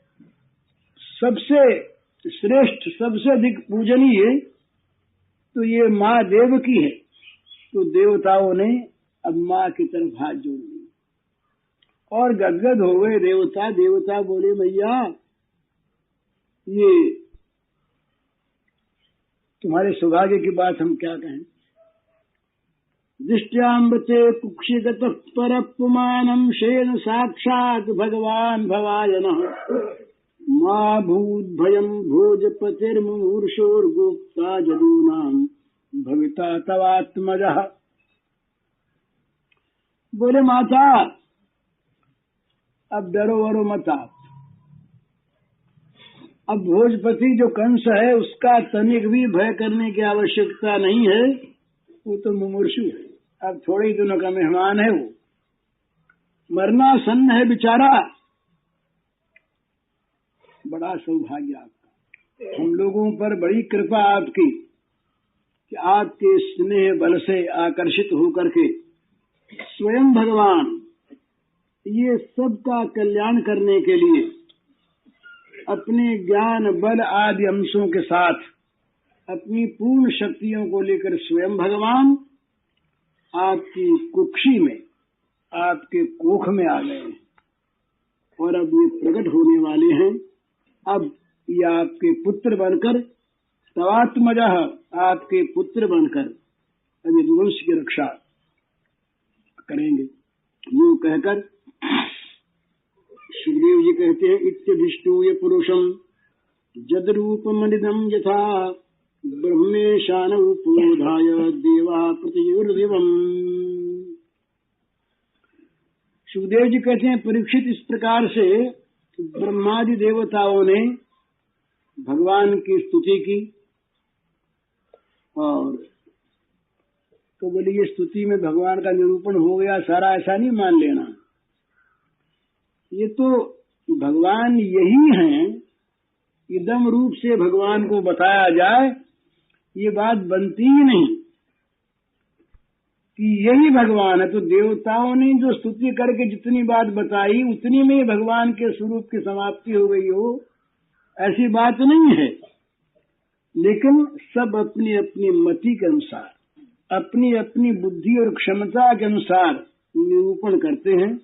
सबसे श्रेष्ठ, सबसे अधिक पूजनीय तो ये माँ देव की है। तो देवताओं ने अब माँ की तरफ हाथ जोड़ दिए और गदगद हो गए देवता। देवता बोले, भैया ये तुम्हारे सौभाग्य की बात हम क्या कहें। दृष्टाम्बते कुक्षिगत पर पुमानम शेन साक्षात भगवान भवायनः माँ भूत भयम भोजपतिर्मुमूर्षोर्गोप्ता जदूनाम भविता तवात्मजः। बोले, माता अब डरो वरो मत आप। अब भोजपति जो कंस है उसका तनिक भी भय करने की आवश्यकता नहीं है, वो तो मुमूर्षु है, अब थोड़े ही दिनों का मेहमान है, वो मरना सन्न है बेचारा। बड़ा सौभाग्य आपका, हम लोगों पर बड़ी कृपा आपकी कि आपके स्नेह बल से आकर्षित होकर के स्वयं भगवान ये सबका कल्याण करने के लिए अपने ज्ञान बल आदि अंशों के साथ अपनी पूर्ण शक्तियों को लेकर स्वयं भगवान आपकी कुक्षी में, आपके कोख में आ गए हैं और अब ये प्रकट होने वाले हैं। अब ये आपके पुत्र बनकर, तवात्मजः, आपके पुत्र बनकर अब ये वंश की रक्षा करेंगे। यूं कहकर सुखदेव जी कहते हैं, इत्यभिष्टूय पुरुषम जदरूपमनिदं यथा ब्रह्मेशानमुपोधाय देवा प्रतियुर्दिवम्। सुखदेव जी कहते हैं, परीक्षित इस प्रकार से ब्रह्मादि देवताओं ने भगवान की स्तुति की और तो बोले ये स्तुति में भगवान का निरूपण हो गया सारा, ऐसा नहीं मान लेना। ये तो भगवान यही हैं, इदम रूप से भगवान को बताया जाए ये बात बनती ही नहीं कि यही भगवान है। तो देवताओं ने जो स्तुति करके जितनी बात बताई उतनी में ही भगवान के स्वरूप की समाप्ति हो गई हो, ऐसी बात नहीं है। लेकिन सब अपनी अपनी मति के अनुसार, अपनी अपनी बुद्धि और क्षमता के अनुसार निरूपण करते हैं।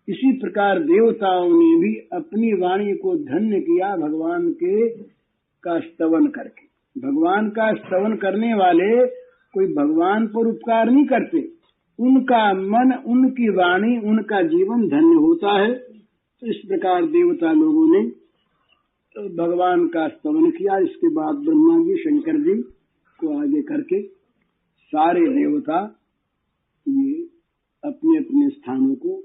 इसी प्रकार देवताओं ने भी अपनी वाणी को धन्य किया भगवान के का स्तवन करके। भगवान का स्तवन करने वाले कोई भगवान पर उपकार नहीं करते, उनका मन, उनकी वाणी, उनका जीवन धन्य होता है। तो इस प्रकार देवता लोगों ने भगवान का स्तवन किया। इसके बाद ब्रह्मा जी, शंकर जी को आगे करके सारे देवता ये अपने अपने स्थानों को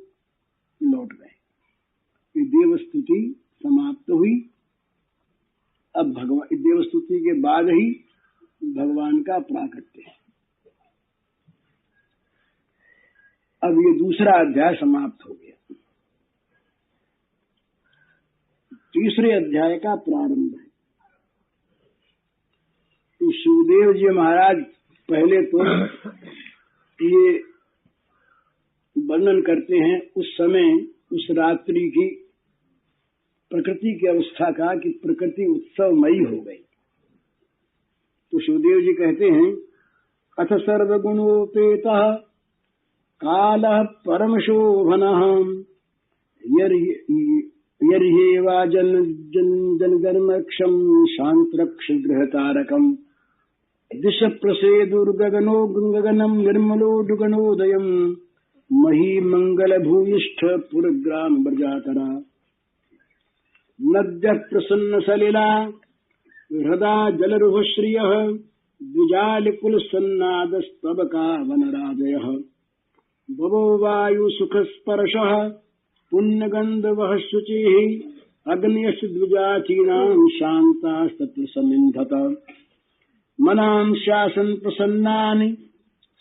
लौट गए। ये देवस्तुति समाप्त हुई। अब भगवान देवस्तुति के बाद ही भगवान का प्राकट्य है। अब ये दूसरा अध्याय समाप्त हो गया। तीसरे अध्याय का प्रारंभ है। तो सुखदेव जी महाराज पहले तो ये वर्णन करते हैं उस समय उस रात्रि की प्रकृति की अवस्था का कि प्रकृति उत्सवमयी हो गई। तो सुखदेव जी कहते हैं अथ सर्वगुणोपेतः कालः परम शोभनः यर्ह्येवा जनगर्मक्षम शांतरक्ष गृहतारकम् दिश प्रसेदुर्गगनो गगनम् निर्मलोऽडुगणोदयम् मही मंगल भूयिष्ठ पुरग्राम ब्रजातरा नद्यः प्रसन्न सलिला हृदा जलरुहश्रियः द्विजालिकुलसन्नादस्तबका वनराजयः भवो वायु सुख स्पर्शः पुण्यगन्धवः शुचिः अग्न्यश्च द्विजाचीनां शान्तास्तत्र समिन्धत मनां शासन् प्रसन्नानि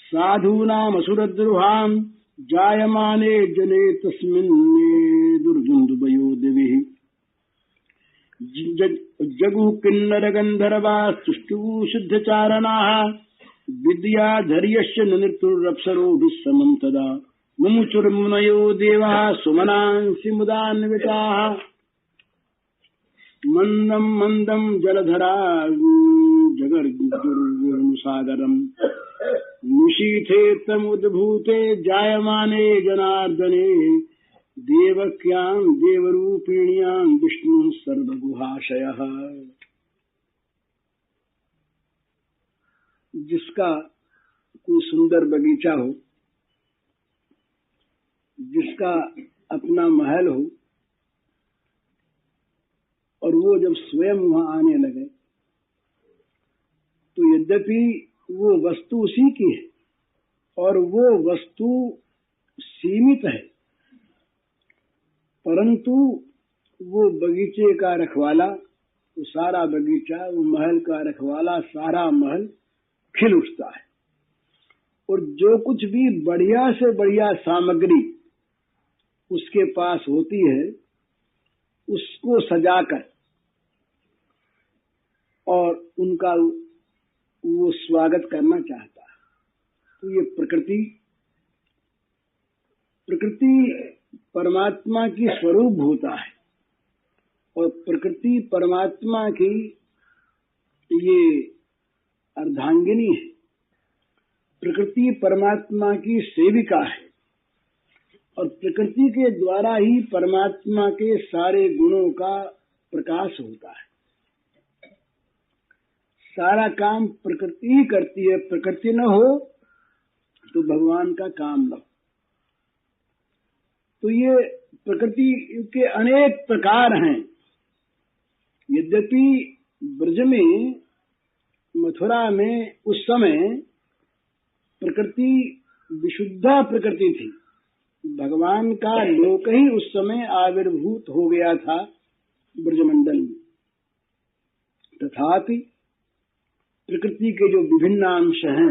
साधूनामसुरद्रुहां जायमाने जने तस्मिन्ने दुर्गुन्दुभयो दिविः जगु किन्नर गन्धर्वास्तुष्टुः सिद्धचारणाः विद्याधर्यश्च नृतुरप्सरोभिः समं तदा मुमुचुर्मुनयो देवाः सुमनांसि मुदान्विताः मन्दं मन्दं जलधरा जगर्गुरुसागरम् निशीथे तमुद्भूते जायमाने जनार्दने देवक्यां देवरूपिण्यां विष्णु सर्वगुहाशयः। जिसका कोई सुंदर बगीचा हो, जिसका अपना महल हो, और वो जब स्वयं वहां आने लगे तो यद्यपि वो वस्तु उसी की है और वो वस्तु सीमित है, परंतु वो बगीचे का रखवाला, वो सारा बगीचा, वो महल का रखवाला, सारा महल खिल उठता है। और जो कुछ भी बढ़िया से बढ़िया सामग्री उसके पास होती है, उसको सजाकर और उनका वो स्वागत करना चाहता है। तो ये प्रकृति परमात्मा की स्वरूप होता है और प्रकृति परमात्मा की ये अर्धांगिनी है। प्रकृति परमात्मा की सेविका है और प्रकृति के द्वारा ही परमात्मा के सारे गुणों का प्रकाश होता है। सारा काम प्रकृति ही करती है। प्रकृति न हो तो भगवान का काम न हो। तो ये प्रकृति के अनेक प्रकार हैं। यद्यपि ब्रज में, मथुरा में उस समय प्रकृति विशुद्धा प्रकृति थी। भगवान का लोक ही उस समय आविर्भूत हो गया था ब्रजमंडल में। तथापि प्रकृति के जो विभिन्न अंश हैं,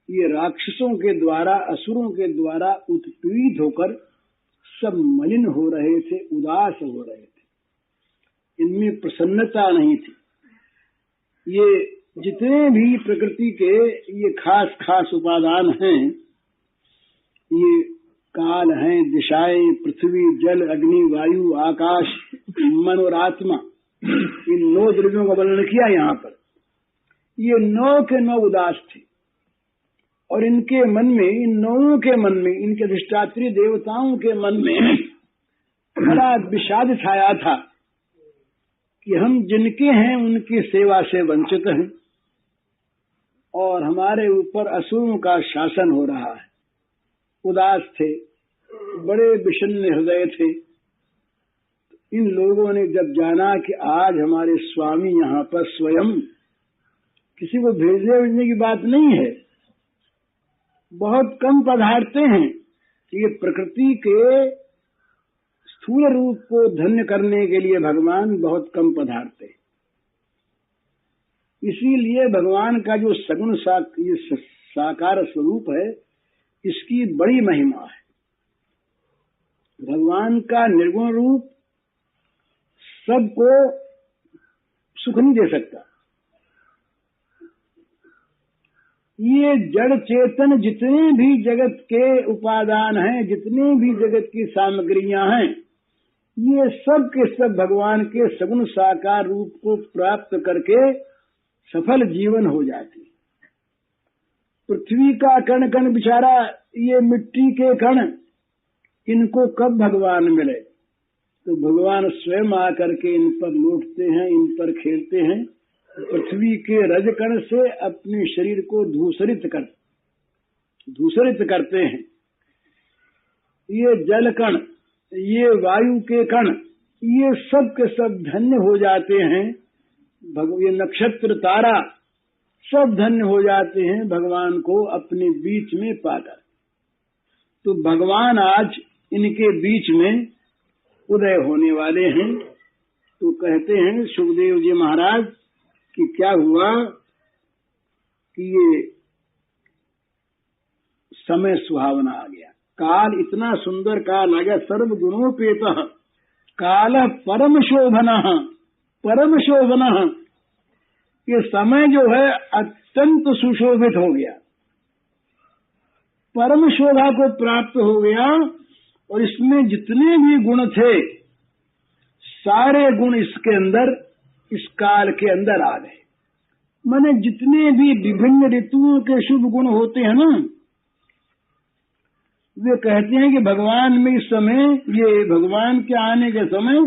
ये राक्षसों के द्वारा, असुरों के द्वारा उत्पीड़ित होकर सब मलिन हो रहे थे, उदास हो रहे थे। इनमें प्रसन्नता नहीं थी। ये जितने भी प्रकृति के ये खास खास उपादान हैं, ये काल हैं, दिशाएं, पृथ्वी, जल, अग्नि, वायु, आकाश, मन और आत्मा, इन 9 द्रव्यों का वर्णन किया यहाँ पर। ये 9 के 9 उदास थे और इनके मन में, इन 9 के मन में, इनके अधिष्ठात्री देवताओं के मन में बड़ा विषाद छाया था कि हम जिनके हैं उनकी सेवा से वंचित हैं और हमारे ऊपर असुरों का शासन हो रहा है। उदास थे, बड़े विषण्ण हृदय थे। इन लोगों ने जब जाना कि आज हमारे स्वामी यहाँ पर स्वयं किसी को भेजने की बात नहीं है, बहुत कम पधारते हैं। ये प्रकृति के स्थूल रूप को धन्य करने के लिए भगवान बहुत कम पधारते हैं। इसीलिए भगवान का जो सगुण साकार स्वरूप है, इसकी बड़ी महिमा है। भगवान का निर्गुण रूप सबको सुख नहीं दे सकता। ये जड़ चेतन जितने भी जगत के उपादान हैं, जितने भी जगत की सामग्रियां हैं, ये सब के सब भगवान के सगुण साकार रूप को प्राप्त करके सफल जीवन हो जाती। पृथ्वी का कण कण बिचारा, ये मिट्टी के कण, इनको कब भगवान मिले? तो भगवान स्वयं आकर के इन पर लौटते हैं, इन पर खेलते हैं। पृथ्वी के रजकण से अपने शरीर को धूसरित करते हैं। ये जल कण, ये वायु के कण, ये सब के सब धन्य हो जाते हैं। ये नक्षत्र तारा सब धन्य हो जाते हैं भगवान को अपने बीच में पाकर। तो भगवान आज इनके बीच में उदय होने वाले हैं। तो कहते हैं सुखदेव जी महाराज कि क्या हुआ कि ये समय सुहावना आ गया, काल इतना सुंदर काल आ गया। सर्व गुणोपेतः काल परम शोभनः, ये समय जो है अत्यंत सुशोभित हो गया, परम शोभा को प्राप्त हो गया। और इसमें जितने भी गुण थे, सारे गुण इसके अंदर, इस काल के अंदर आ गए। माने जितने भी विभिन्न ऋतुओं के शुभ गुण होते हैं ना, वे कहते हैं कि भगवान में इस समय, ये भगवान के आने के समय,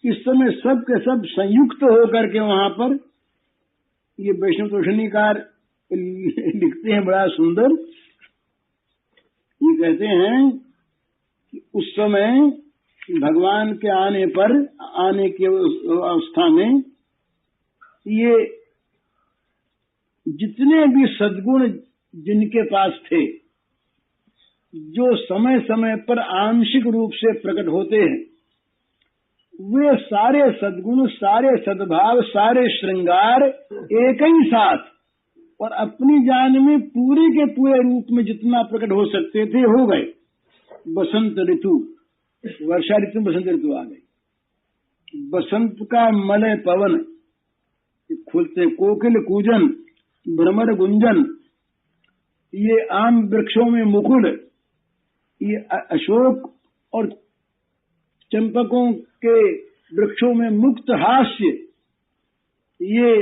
इस समय सब के सब संयुक्त होकर के वहां पर, ये वैष्णव तोषणीकार लिखते हैं बड़ा सुंदर। ये कहते हैं कि उस समय भगवान के आने की अवस्था में ये जितने भी सद्गुण जिनके पास थे, जो समय समय पर आंशिक रूप से प्रकट होते हैं, वे सारे सद्गुण, सारे सद्भाव, सारे श्रृंगार एक ही साथ और अपनी जान में पूरे के पूरे रूप में जितना प्रकट हो सकते थे हो गए। बसंत ऋतु, वर्षा ऋतु, बसंत ऋतु आ गई। बसंत का मलय पवन, खुलते कोकिल कूजन, भ्रमर गुंजन, ये आम वृक्षों में मुकुल, ये अशोक और चंपकों के वृक्षों में मुक्त हास्य, ये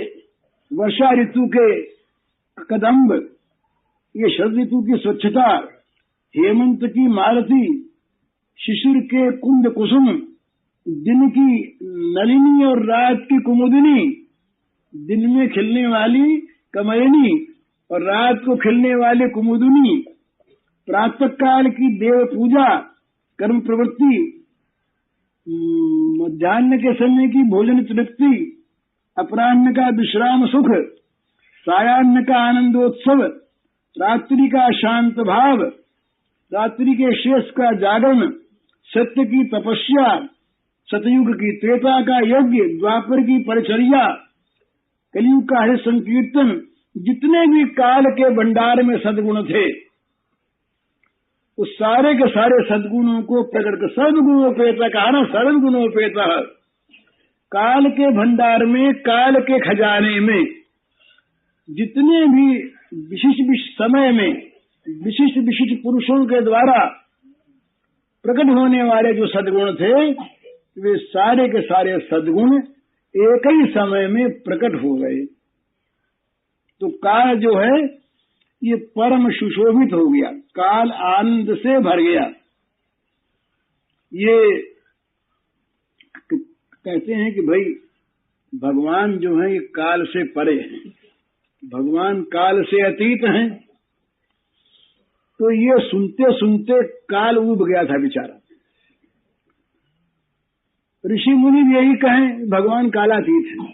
वर्षा ऋतु के कदम्ब, ये शरद ऋतु की स्वच्छता, हेमंत की मालती, शिशिर के कुंद कुसुम, दिन की नलिनी और रात की कुमुदिनी, दिन में खिलने वाली कमलिनी और रात को खिलने वाली कुमुदिनी, प्रातः काल की देव पूजा कर्म प्रवृत्ति, मध्याह्न के समय की भोजन तृप्ति, अपराह्न का विश्राम सुख, सायाह्न का आनंदोत्सव, रात्रि का शांत भाव, रात्रि के शेष का जागरण, सत्य की तपस्या, सतयुग की त्रेता का यज्ञ, द्वापर की परिचर्या, कलयुग का हरि संकीर्तन, जितने भी काल के भंडार में सद्गुण थे, उस सारे के सारे सद्गुणों को प्रकट कर, सर्वगुणोपेता कहा ना, सर्वगुणोपेता, काल के भंडार में, काल के खजाने में जितने भी विशिष्ट समय में विशिष्ट पुरुषों के द्वारा प्रकट होने वाले जो सद्गुण थे, वे सारे के सारे सद्गुण एक ही समय में प्रकट हो गए। तो काल जो है ये परम सुशोभित हो गया, काल आनंद से भर गया। ये कहते हैं कि भाई भगवान जो है ये काल से परे हैं, भगवान काल से अतीत हैं। तो ये सुनते सुनते काल उब गया था बेचारा। ऋषि मुनि भी यही कहें, भगवान कालातीत है।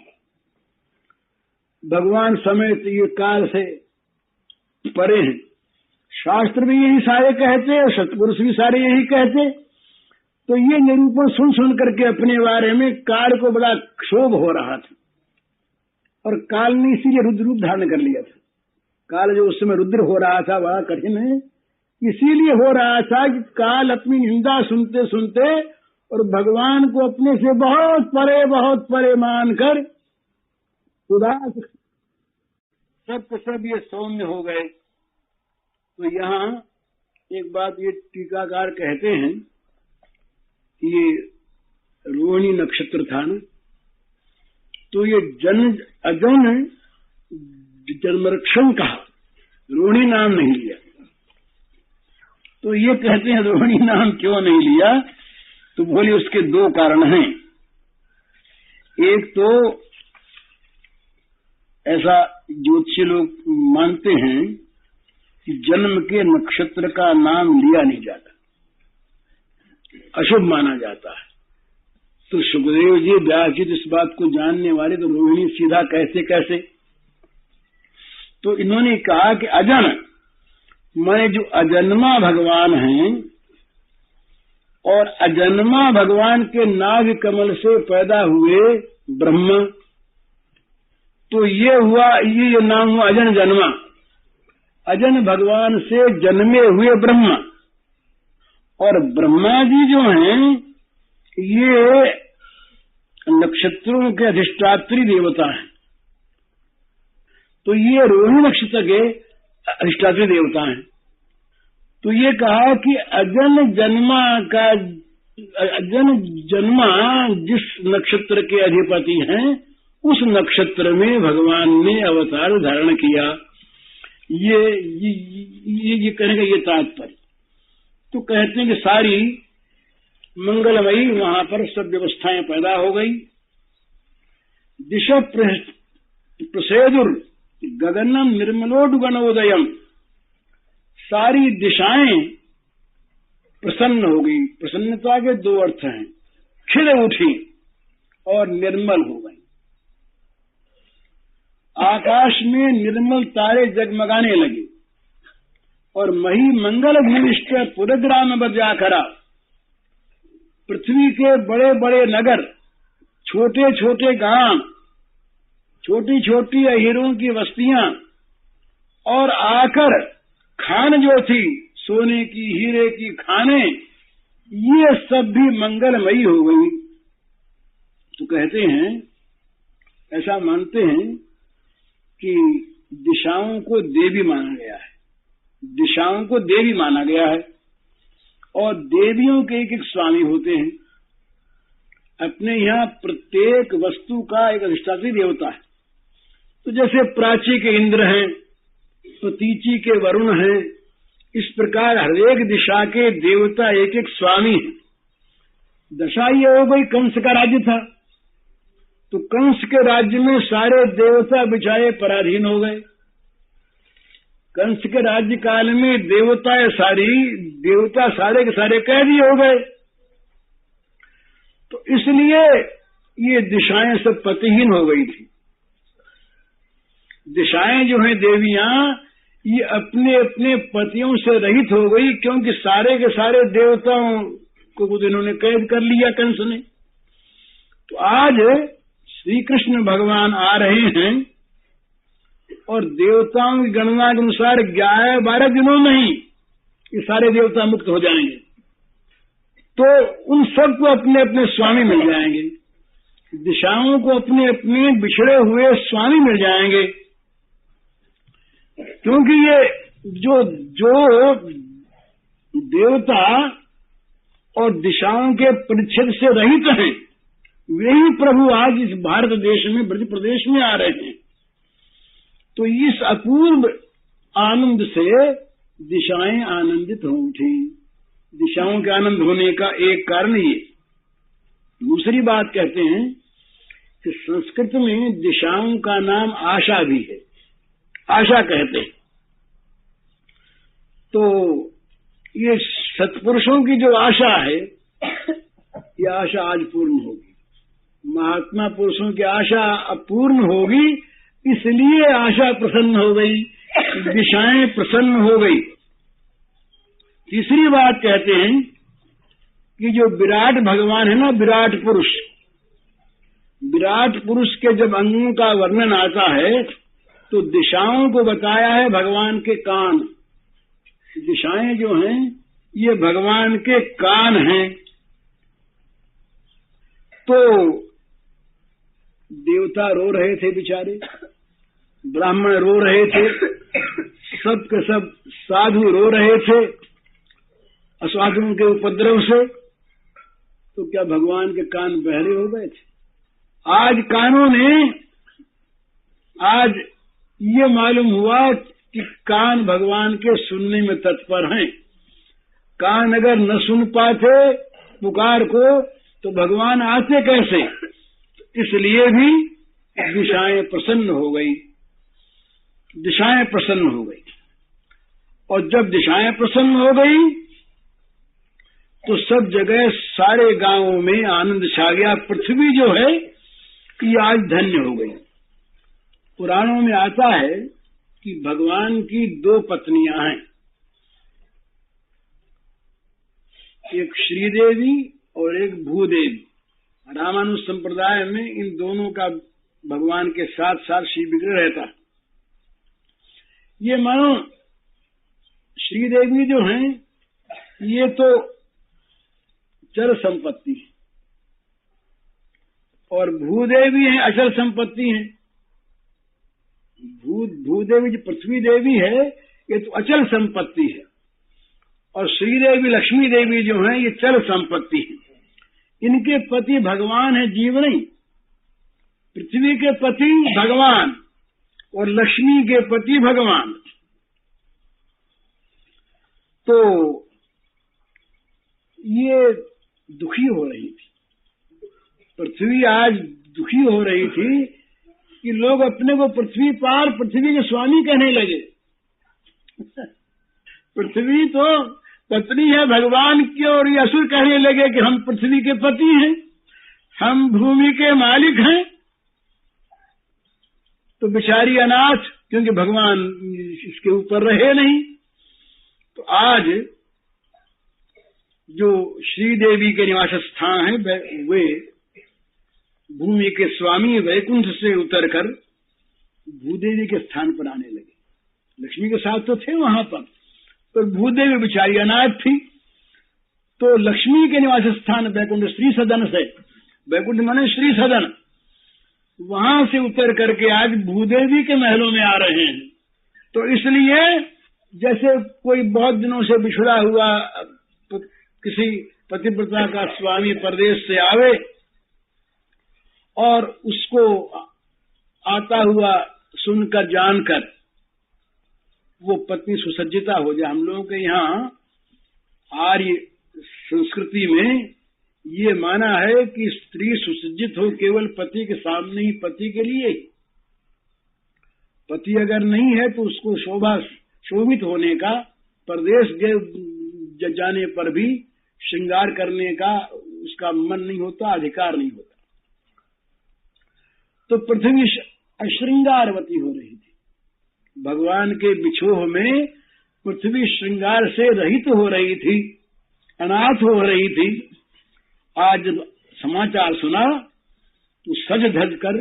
भगवान समेत ये काल से परे हैं। शास्त्र भी यही सारे कहते और सत्पुरुष भी सारे यही कहते। तो ये निरूपण सुन सुन करके अपने बारे में काल को बड़ा क्षोभ हो रहा था, और काल ने इसीलिए रुद्र रूप धारण कर लिया था। काल जो उस समय रुद्र हो रहा था बड़ा कठिन है, इसीलिए हो रहा था कि काल अपनी निंदा सुनते सुनते और भगवान को अपने से बहुत परे मानकर उदास सब ये सौम्य हो गए। तो यहाँ एक बात ये टीकाकार कहते हैं कि ये रोहिणी नक्षत्र था ना, तो ये अजन जन्मरक्षण कहा, रोहिणी नाम नहीं लिया। तो ये कहते हैं रोहिणी नाम क्यों नहीं लिया, तो बोले उसके दो कारण हैं। एक तो ऐसा ज्योतिषी लोग मानते हैं कि जन्म के नक्षत्र का नाम लिया नहीं जाता, अशुभ माना जाता है। तो सुखदेव जी व्यास जी इस बात को जानने वाले, तो रोहिणी सीधा कैसे तो इन्होंने कहा कि अजन माने जो अजन्मा भगवान हैं, और अजन्मा भगवान के नाभि कमल से पैदा हुए ब्रह्म, तो ये हुआ, ये नाम हुआ अजन जन्मा। अजन भगवान से जन्मे हुए ब्रह्मा, और ब्रह्मा जी जो हैं ये नक्षत्रों के अधिष्ठात्री देवता हैं। तो ये रोहिणी नक्षत्र के अधिष्ठात्री देवता हैं। तो ये कहा कि अजन जन्मा जिस नक्षत्र के अधिपति हैं, उस नक्षत्र में भगवान ने अवतार धारण किया। ये कहने का ये तात्पर्य। तो कहते हैं कि सारी मंगलमयी वहां पर सब व्यवस्थाएं पैदा हो गई। दिशा प्रसेदुर गगनम निर्मलोडगणोदयम, सारी दिशाएं प्रसन्न हो गई। प्रसन्नता के दो अर्थ हैं, खिल उठी और निर्मल हो गई। आकाश में निर्मल तारे जगमगाने लगे, और मही मंगल भूमिष्ठ पुरग्राम बजाखरा, पृथ्वी के बड़े बड़े नगर, छोटे छोटे गांव, छोटी छोटी अहीरों की बस्तियां, और आकर खान जो थी सोने की हीरे की खाने, ये सब भी मंगलमयी हो गई। तो कहते हैं, ऐसा मानते हैं कि दिशाओं को देवी माना गया है, दिशाओं को देवी माना गया है, और देवियों के एक एक स्वामी होते हैं। अपने यहाँ प्रत्येक वस्तु का एक अधिष्ठात्री देवता है। तो जैसे प्राची के इंद्र हैं, प्रतीची के वरुण हैं, इस प्रकार हरेक दिशा के देवता एक एक स्वामी हैं। दशा ये हो गई, कंस का राज्य था, तो कंस के राज्य में सारे देवता बिचारे पराधीन हो गए। कंस के राज्य काल में देवता सारे के सारे कैदी हो गए। तो इसलिए ये दिशाएं सब पतिहीन हो गई थी। दिशाएं जो हैं देवियां, ये अपने अपने पतियों से रहित हो गई, क्योंकि सारे के सारे देवताओं को इन्होंने कैद कर लिया कंस ने। तो आज श्री कृष्ण भगवान आ रहे हैं, और देवताओं की गणना के अनुसार 11-12 दिनों में ही ये सारे देवता मुक्त हो जाएंगे। तो उन सबको अपने अपने स्वामी मिल जाएंगे, दिशाओं को अपने अपने बिछड़े हुए स्वामी मिल जाएंगे। क्योंकि ये जो देवता और दिशाओं के परिच्छेद से रहित हैं, वही प्रभु आज इस भारत देश में ब्रज प्रदेश में आ रहे हैं। तो इस अपूर्व आनंद से दिशाएं आनंदित हो उठी। दिशाओं के आनंद होने का एक कारण ये। दूसरी बात कहते हैं कि संस्कृत में दिशाओं का नाम आशा भी है, आशा कहते हैं। तो ये सत्पुरुषों की जो आशा है, ये आशा आज पूर्ण होगी। महात्मा पुरुषों की आशा अपूर्ण होगी, इसलिए आशा प्रसन्न हो गई, दिशाएं प्रसन्न हो गई। तीसरी बात कहते हैं कि जो विराट भगवान है ना, विराट पुरुष के जब अंगों का वर्णन आता है तो दिशाओं को बताया है भगवान के कान। दिशाएं जो हैं ये भगवान के कान हैं। तो देवता रो रहे थे बेचारे, ब्राह्मण रो रहे थे, सब के सब साधु रो रहे थे असाधुओं के उपद्रव से। तो क्या भगवान के कान बहरे हो गए थे? आज कानों ने, आज ये मालूम हुआ कि कान भगवान के सुनने में तत्पर हैं। कान अगर न सुन पाते पुकार को तो भगवान आते कैसे? इसलिए भी दिशाएं प्रसन्न हो गई, दिशाएं प्रसन्न हो गई। और जब दिशाएं प्रसन्न हो गई तो सब जगह सारे गांवों में आनंद छा गया। पृथ्वी जो है कि आज धन्य हो गई। पुराणों में आता है कि भगवान की 2 पत्नियां हैं, एक श्रीदेवी और एक भूदेवी। रामानुज संप्रदाय में इन दोनों का भगवान के साथ साथ श्री विग्रह रहता है। ये मानो श्रीदेवी जो हैं ये तो चर संपत्ति है और भूदेवी है अचल संपत्ति है। भूदेवी जो पृथ्वी देवी है ये तो अचल संपत्ति है और श्रीदेवी लक्ष्मी देवी जो है ये चल संपत्ति है। इनके पति भगवान है, जीव नहीं। पृथ्वी के पति भगवान और लक्ष्मी के पति भगवान। तो ये दुखी हो रही थी, पृथ्वी आज दुखी हो रही थी कि लोग अपने को पृथ्वी पार, पृथ्वी के स्वामी कहने लगे। पृथ्वी तो पत्नी है भगवान की और ये असुर कहने लगे कि हम पृथ्वी के पति हैं, हम भूमि के मालिक हैं। तो बेचारी अनाथ, क्योंकि भगवान इसके ऊपर रहे नहीं। तो आज जो श्रीदेवी के निवास स्थान है वे भूमि के स्वामी वैकुंठ से उतरकर भूदेवी के स्थान पर आने लगे। लक्ष्मी के साथ तो थे वहां पर, तो भूदेवी बेचारी अनाथ थी। तो लक्ष्मी के निवास स्थान वैकुंठ श्री सदन से, वैकुंठ माने श्री सदन, वहां से उतर करके आज भूदेवी के महलों में आ रहे हैं। तो इसलिए जैसे कोई बहुत दिनों से बिछड़ा हुआ किसी पतिव्रता का स्वामी परदेश से आवे और उसको आता हुआ सुनकर जानकर वो पत्नी सुसज्जिता हो जाए। हम लोगों के यहाँ आर्य संस्कृति में ये माना है कि स्त्री सुसज्जित हो केवल पति के सामने ही, पति के लिए। पति अगर नहीं है तो उसको शोभित होने का, परदेश जाने पर भी श्रृंगार करने का उसका मन नहीं होता, अधिकार नहीं होता। तो पृथ्वी अश्रृंगारवती हो रही थी। भगवान के बिछोह में पृथ्वी श्रृंगार से रहित हो रही थी, अनाथ हो रही थी। आज समाचार सुना तो सज धज कर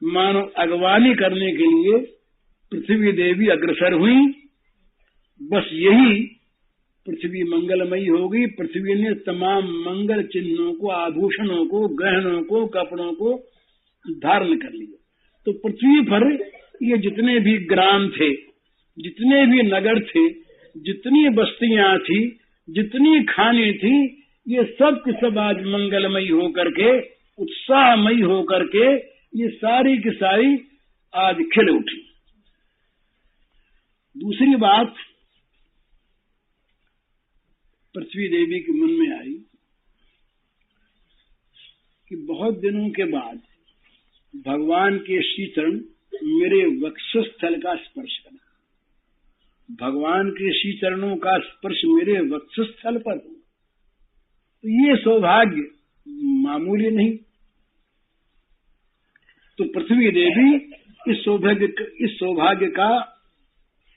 मानो अगवानी करने के लिए पृथ्वी देवी अग्रसर हुई। बस यही पृथ्वी मंगलमयी हो गई। पृथ्वी ने तमाम मंगल चिन्हों को, आभूषणों को, गहनों को, कपड़ों को धारण कर लिया। तो पृथ्वी पर ये जितने भी ग्राम थे, जितने भी नगर थे, जितनी बस्तियां थी, जितनी खाने थी, ये सब की सब आज मंगलमयी होकर के, उत्साहमयी होकर के ये सारी की सारी आज खिल उठी। दूसरी बात पृथ्वी देवी के मन में आई कि बहुत दिनों के बाद भगवान के श्री चरण मेरे वक्षस्थल का स्पर्श करना, भगवान के श्री चरणों का स्पर्श मेरे वक्षस्थल पर हो, तो ये सौभाग्य मामूली नहीं। तो पृथ्वी देवी इस सौभाग्य का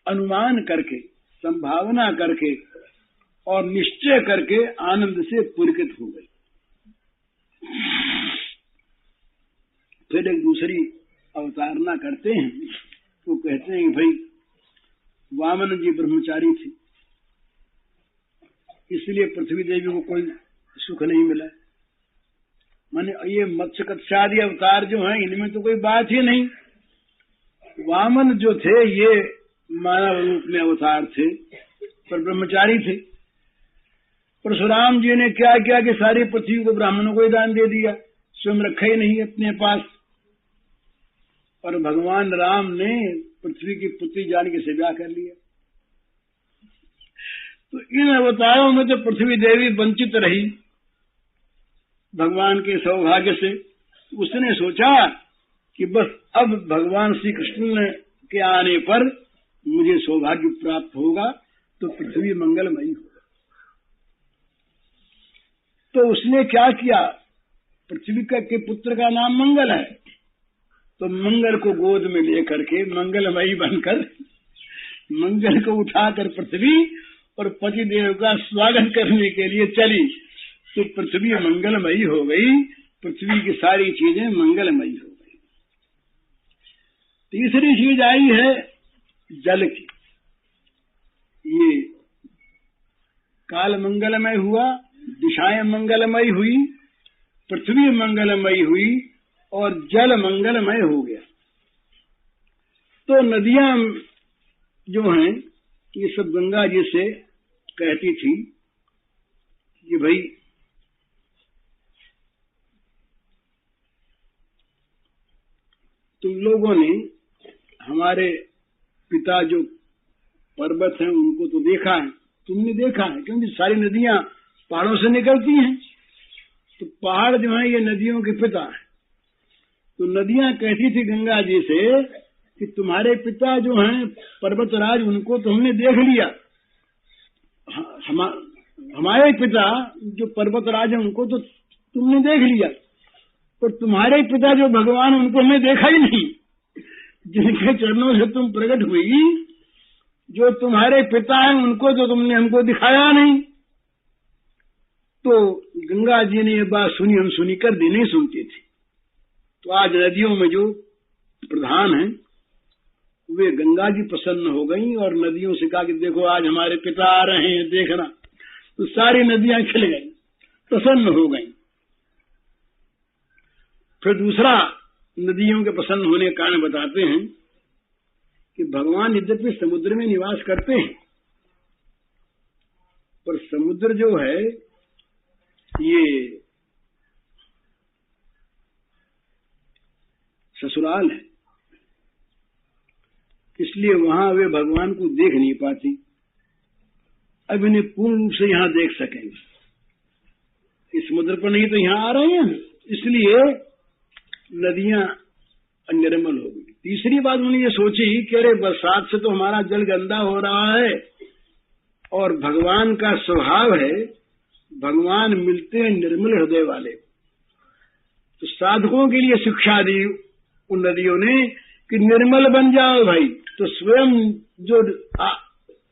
अनुमान करके, संभावना करके और निश्चय करके आनंद से पुलकित हो गई। फिर एक दूसरी अवतारणा करते हैं, तो कहते हैं भाई वामन जी ब्रह्मचारी थे, इसलिए पृथ्वी देवी को कोई सुख नहीं मिला। माने ये मत्स्य कत्स्यादि अवतार जो हैं इनमें तो कोई बात ही नहीं। वामन जो थे ये मानव रूप में अवतार थे पर ब्रह्मचारी थे। परशुराम जी ने क्या किया कि सारी पृथ्वी को ब्राह्मणों को ही दान दे दिया, स्वयं रखा ही नहीं अपने पास। और भगवान राम ने पृथ्वी की पुत्री जान के सेवा कर लिया। तो इन अवतारों में तो पृथ्वी देवी वंचित रही भगवान के सौभाग्य से। उसने सोचा कि बस अब भगवान श्री कृष्ण के आने पर मुझे सौभाग्य प्राप्त होगा तो पृथ्वी मंगलमयी होगा। तो उसने क्या किया, पृथ्वी के पुत्र का नाम मंगल है, तो मंगल को गोद में लेकर के मंगलमयी बनकर मंगल को उठाकर पृथ्वी और पतिदेव का स्वागत करने के लिए चली। तो पृथ्वी मंगलमयी हो गई, पृथ्वी की सारी चीजें मंगलमयी हो गई। तीसरी चीज आई है जल की। ये काल मंगलमय हुआ, दिशाएं मंगलमयी हुई, पृथ्वी मंगलमयी हुई और जल मंगलमय हो गया। तो नदियां जो हैं ये सब गंगा जी से कहती थी कि भाई तुम लोगों ने हमारे पिता जो पर्वत हैं उनको तो देखा है, तुमने देखा है, क्योंकि सारी नदियां पहाड़ों से निकलती हैं। तो पहाड़ जो है ये नदियों के पिता है। तो नदियां कहती थी गंगा जी से कि तुम्हारे पिता जो हैं पर्वतराज उनको तो हमने देख लिया, हमारे पिता जो पर्वतराज हैं उनको तो तुमने देख लिया, पर तुम्हारे पिता जो भगवान उनको हमने देखा ही नहीं। जिनके चरणों से तुम प्रकट हुई, जो तुम्हारे पिता हैं उनको तो तुमने हमको दिखाया नहीं। तो गंगा जी ने ये बात सुनी, हम सुनी कर भी नहीं सुनती थी। तो आज नदियों में जो प्रधान हैं वे गंगा जी प्रसन्न हो गई और नदियों से कहा कि देखो आज हमारे पिता आ रहे हैं, देखना। तो सारी नदियां खिल गई, प्रसन्न हो गई। फिर दूसरा नदियों के प्रसन्न होने का कारण बताते हैं कि भगवान यद्यपि समुद्र में निवास करते हैं, पर समुद्र जो है ये ससुराल है, इसलिए वहां वे भगवान को देख नहीं पाती। अब इन्हें पूर्ण रूप से यहां देख सकेंगे, इस समुद्र पर नहीं तो यहां आ रहे हैं, इसलिए नदियां निर्मल हो गई। तीसरी बात उन्होंने ये सोची कि अरे बरसात से तो हमारा जल गंदा हो रहा है और भगवान का स्वभाव है, भगवान मिलते हैं निर्मल हृदय वाले। तो साधकों के लिए शिक्षा दी उन नदियों ने कि निर्मल बन जाओ भाई। तो स्वयं जो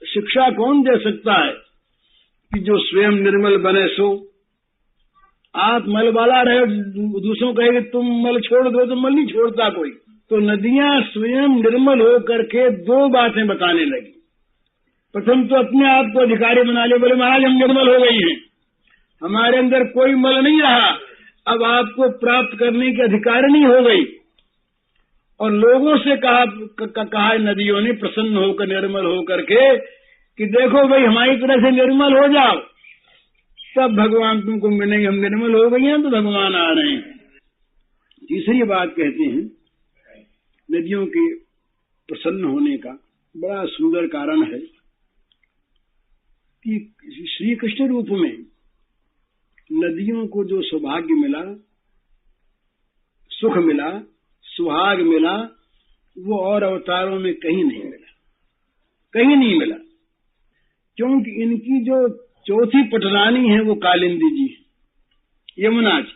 शिक्षा कौन दे सकता है कि जो स्वयं निर्मल बने, सो आप मल वाला रहे, दूसरों कहे कि तुम मल छोड़ दो तो मल नहीं छोड़ता कोई। तो नदियां स्वयं निर्मल हो करके दो बातें बताने लगी। प्रथम तो अपने आप को अधिकारी बना ले, बोले महाराज हम निर्मल हो गई हैं, हमारे अंदर कोई मल नहीं रहा, अब आपको प्राप्त करने की अधिकारिणी हो गई। और लोगों से कहा नदियों ने प्रसन्न होकर निर्मल होकर के कि देखो भाई हमारी तरह से निर्मल हो जाओ, तब भगवान तुमको मिलेंगे। हम निर्मल हो गई हैं तो भगवान आ रहे हैं। तीसरी बात कहते हैं नदियों के प्रसन्न होने का बड़ा सुंदर कारण है कि श्री कृष्ण रूप में नदियों को जो सौभाग्य मिला, सुख मिला, सुहाग मिला, वो और अवतारों में कहीं नहीं मिला, कहीं नहीं मिला। क्योंकि इनकी जो चौथी पटरानी है वो कालिंदी जी, यमुना जी।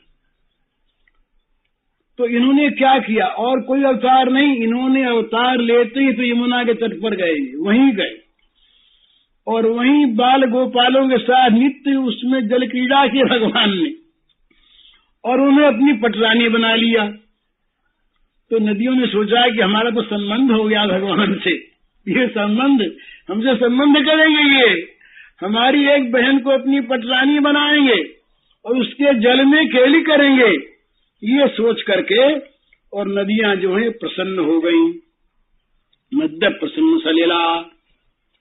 तो इन्होंने क्या किया, और कोई अवतार नहीं, इन्होंने अवतार लेते ही तो यमुना के तट पर गए, वहीं गए और वहीं बाल गोपालों के साथ नित्य उसमें जल क्रीड़ा की भगवान ने, और उन्हें अपनी पटरानी बना लिया। तो नदियों ने सोचा कि हमारा तो संबंध हो गया भगवान से, ये संबंध हमसे संबंध करेंगे, ये हमारी एक बहन को अपनी पटरानी बनाएंगे और उसके जल में खेली करेंगे, ये सोच करके और नदियां जो है प्रसन्न हो गई। मध्य प्रसन्न सलीला,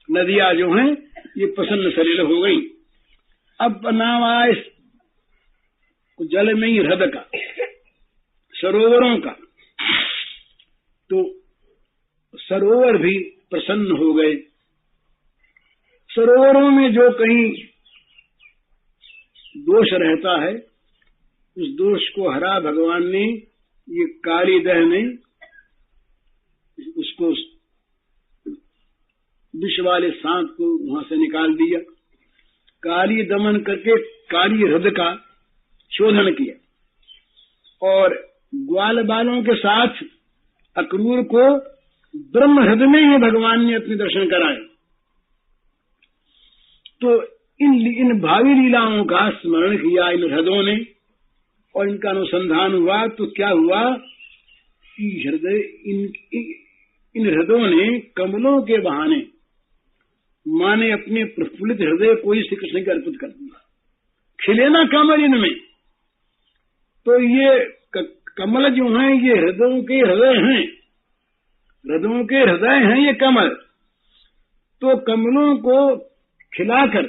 नदियां जो हैं ये प्रसन्न सलील हो गई। अब नाम आए जल में ही हृदय का, सरोवरों का, तो सरोवर भी प्रसन्न हो गए। सरोवरों में जो कहीं दोष रहता है उस दोष को हरा भगवान ने, ये काली दह ने उसको विष वाले सांप को वहां से निकाल दिया, काली दमन करके काली हृदय का शोधन किया और ग्वाल बालों के साथ अक्रूर को ब्रह्म हृदय में ही भगवान ने अपने दर्शन कराए। तो इन भावी लीलाओं का स्मरण किया इन हृदयों ने और इनका अनुसंधान हुआ। तो क्या हुआ कि हृदय इन हृदयों ने कमलों के बहाने माने अपने प्रफुल्लित हृदय को ही श्री कृष्ण को अर्पित कर दिया। खिले ना कमल इनमें, तो ये कमल जो हैं ये हृदयों के हृदय हैं, हृदयों के हृदय हैं ये कमल। तो कमलों को खिलाकर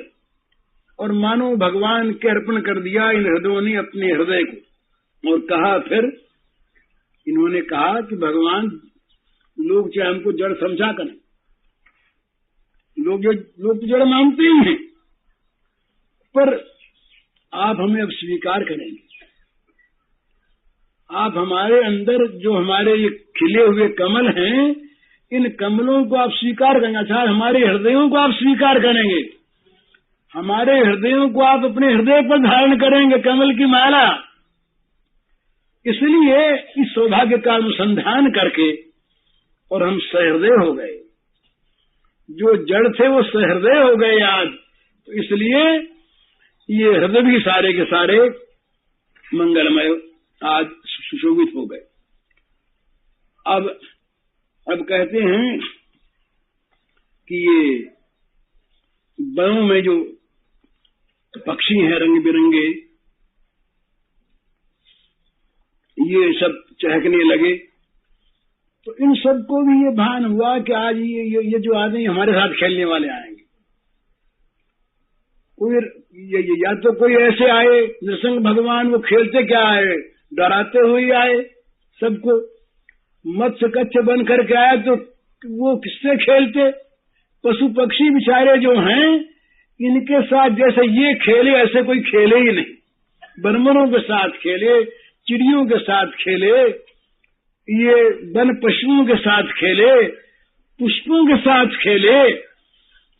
और मानो भगवान के अर्पण कर दिया इन हृदयों ने अपने हृदय को। और कहा, फिर इन्होंने कहा कि भगवान लोग चाहे हमको जड़ समझा करें, लोग तो जड़ मानते ही हैं, पर आप हमें अब स्वीकार करेंगे, आप हमारे अंदर जो हमारे ये खिले हुए कमल हैं इन कमलों को आप स्वीकार करेंगे। अच्छा, हमारे हृदयों को आप स्वीकार करेंगे, हमारे हृदयों को आप अपने हृदय पर धारण करेंगे कमल की माला। इसलिए इस सौभाग्य का अनुसंधान करके और हम सहृदय हो गए, जो जड़ थे वो सहृदय हो गए आज। तो इसलिए ये हृदय भी सारे के सारे मंगलमय आज सुशोभित हो गए। अब कहते हैं कि ये वनों में जो पक्षी हैं रंग बिरंगे, ये सब चहकने लगे। तो इन सबको भी ये भान हुआ कि आज ये जो आदमी हमारे साथ खेलने वाले आएंगे। कोई या तो कोई ऐसे आए नृसिंह भगवान, वो खेलते क्या आए, डराते हुए आए सबको। मत्स्य कच्छ बन करके आए तो वो किससे खेलते। पशु पक्षी बेचारे जो हैं इनके साथ जैसे ये खेले ऐसे कोई खेले ही नहीं। बनमरों के साथ खेले, चिड़ियों के साथ खेले, ये वन पशुओं के साथ खेले, पुष्पों के साथ खेले।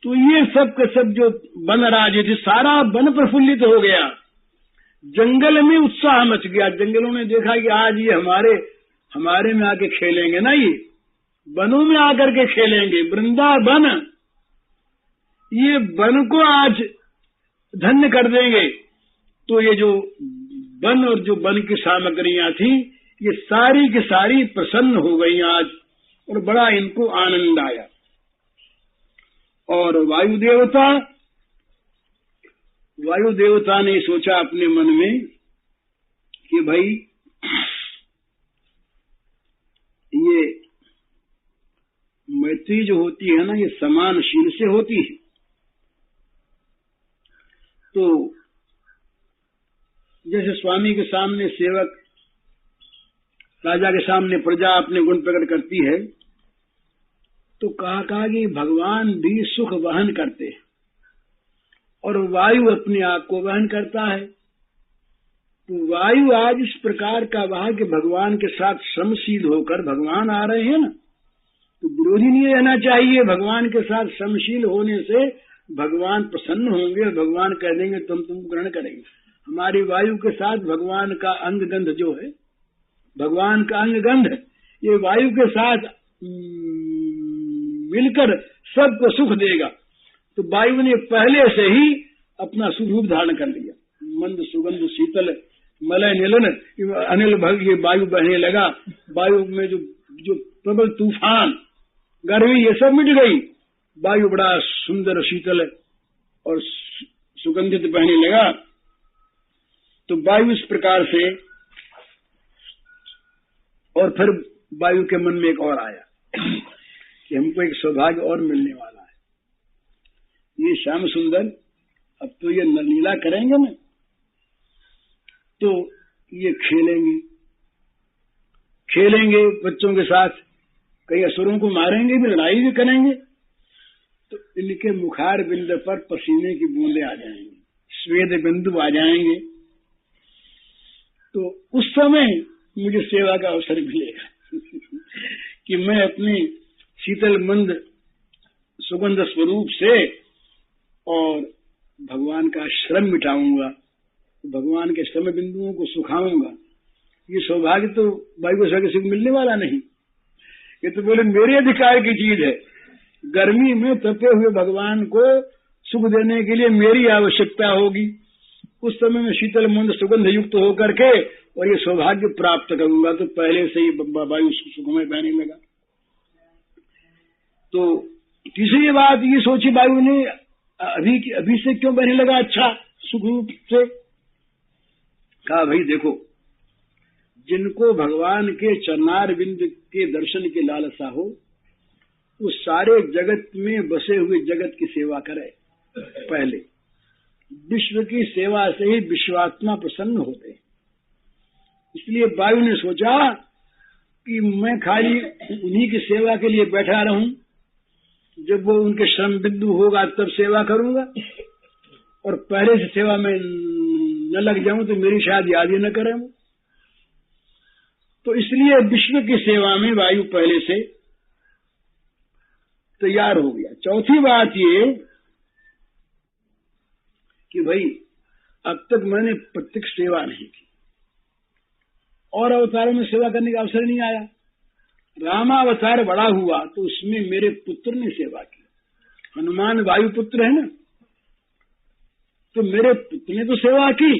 तो ये सब के सब जो वन राज्य थे सारा वन प्रफुल्लित हो गया, जंगल में उत्साह मच गया। जंगलों ने देखा कि आज ये हमारे में आके खेलेंगे ना, ये वनों में आकर के खेलेंगे। वृंदावन ये वन को आज धन्य कर देंगे। तो ये जो वन और जो वन की सामग्रियां थी ये सारी की सारी प्रसन्न हो गई आज, और बड़ा इनको आनंद आया। और वायु देवता ने सोचा अपने मन में कि भाई ये मैत्री जो होती है ना ये समानशील से होती है। तो जैसे स्वामी के सामने सेवक, राजा के सामने प्रजा अपने गुण प्रकट करती है, तो कहा कि भगवान भी सुख वहन करते हैं और वायु अपने आप को वहन करता है। तो वायु आज इस प्रकार का वहा कि भगवान के साथ समशील होकर भगवान आ रहे हैं ना, तो विरोधी नहीं रहना चाहिए। भगवान के साथ समशील होने से भगवान प्रसन्न होंगे और भगवान कह देंगे तुमको ग्रहण करेंगे। हमारी वायु के साथ भगवान का अंग गंध जो है भगवान का अंग गंध ये वायु के साथ मिलकर सबको सुख देगा। तो वायु ने पहले से ही अपना स्वरूप धारण कर लिया। मंद सुगंध शीतल मलय निलन अनिल भग ये वायु बहने लगा। वायु में जो प्रबल तूफान गर्मी ये सब मिट गई। वायु बड़ा सुंदर शीतल और सुगंधित बहने लगा। तो वायु इस प्रकार से, और फिर वायु के मन में एक और आया कि हमको एक सौभाग्य और मिलने वाला है। ये श्याम सुंदर अब तो ये लीला करेंगे ना, तो ये खेलेंगे बच्चों के साथ, कई असुरों को मारेंगे भी, लड़ाई भी करेंगे। तो इनके मुखार बिंदु पर पसीने की बूंदें आ जाएंगी, स्वेद बिंदु आ जाएंगे। तो उस समय मुझे सेवा का अवसर मिलेगा कि मैं अपनी शीतल मंद सुगंध स्वरूप से और भगवान का श्रम मिटाऊंगा, भगवान के श्रम बिंदुओं को सुखाऊंगा। ये सौभाग्य तो वायु को किसी को मिलने वाला नहीं। ये तो बोले मेरे अधिकार की चीज है। गर्मी में तपे हुए भगवान को सुख देने के लिए मेरी आवश्यकता होगी। उस समय में शीतल मंद सुगंध युक्त होकर के और ये सौभाग्य प्राप्त करूंगा। तो पहले से ही वायु सुखमय बहने लगा। तो तीसरी बात ये सोची वायु ने, अभी से क्यों बहने लगा अच्छा सुख रूप से। कहा भाई देखो, जिनको भगवान के चरणार बिंद के दर्शन की लालसा हो, वो सारे जगत में बसे हुए जगत की सेवा करे। पहले विश्व की सेवा से ही विश्वात्मा प्रसन्न होते हैं। इसलिए वायु ने सोचा कि मैं खाली उन्हीं की सेवा के लिए बैठा रहूं, जब वो उनके श्रम बिंदु होगा तब सेवा करूंगा, और पहले से सेवा में न लग जाऊं तो मेरी शायद याद ही न करें। तो इसलिए विश्व की सेवा में वायु पहले से तैयार हो गया। चौथी बात ये कि भाई अब तक मैंने प्रत्यक्ष सेवा नहीं की और अवतारों में सेवा करने का अवसर नहीं आया। रामावतार बड़ा हुआ तो उसमें मेरे पुत्र ने सेवा की। हनुमान वायु पुत्र है ना, तो मेरे पुत्र ने तो सेवा की,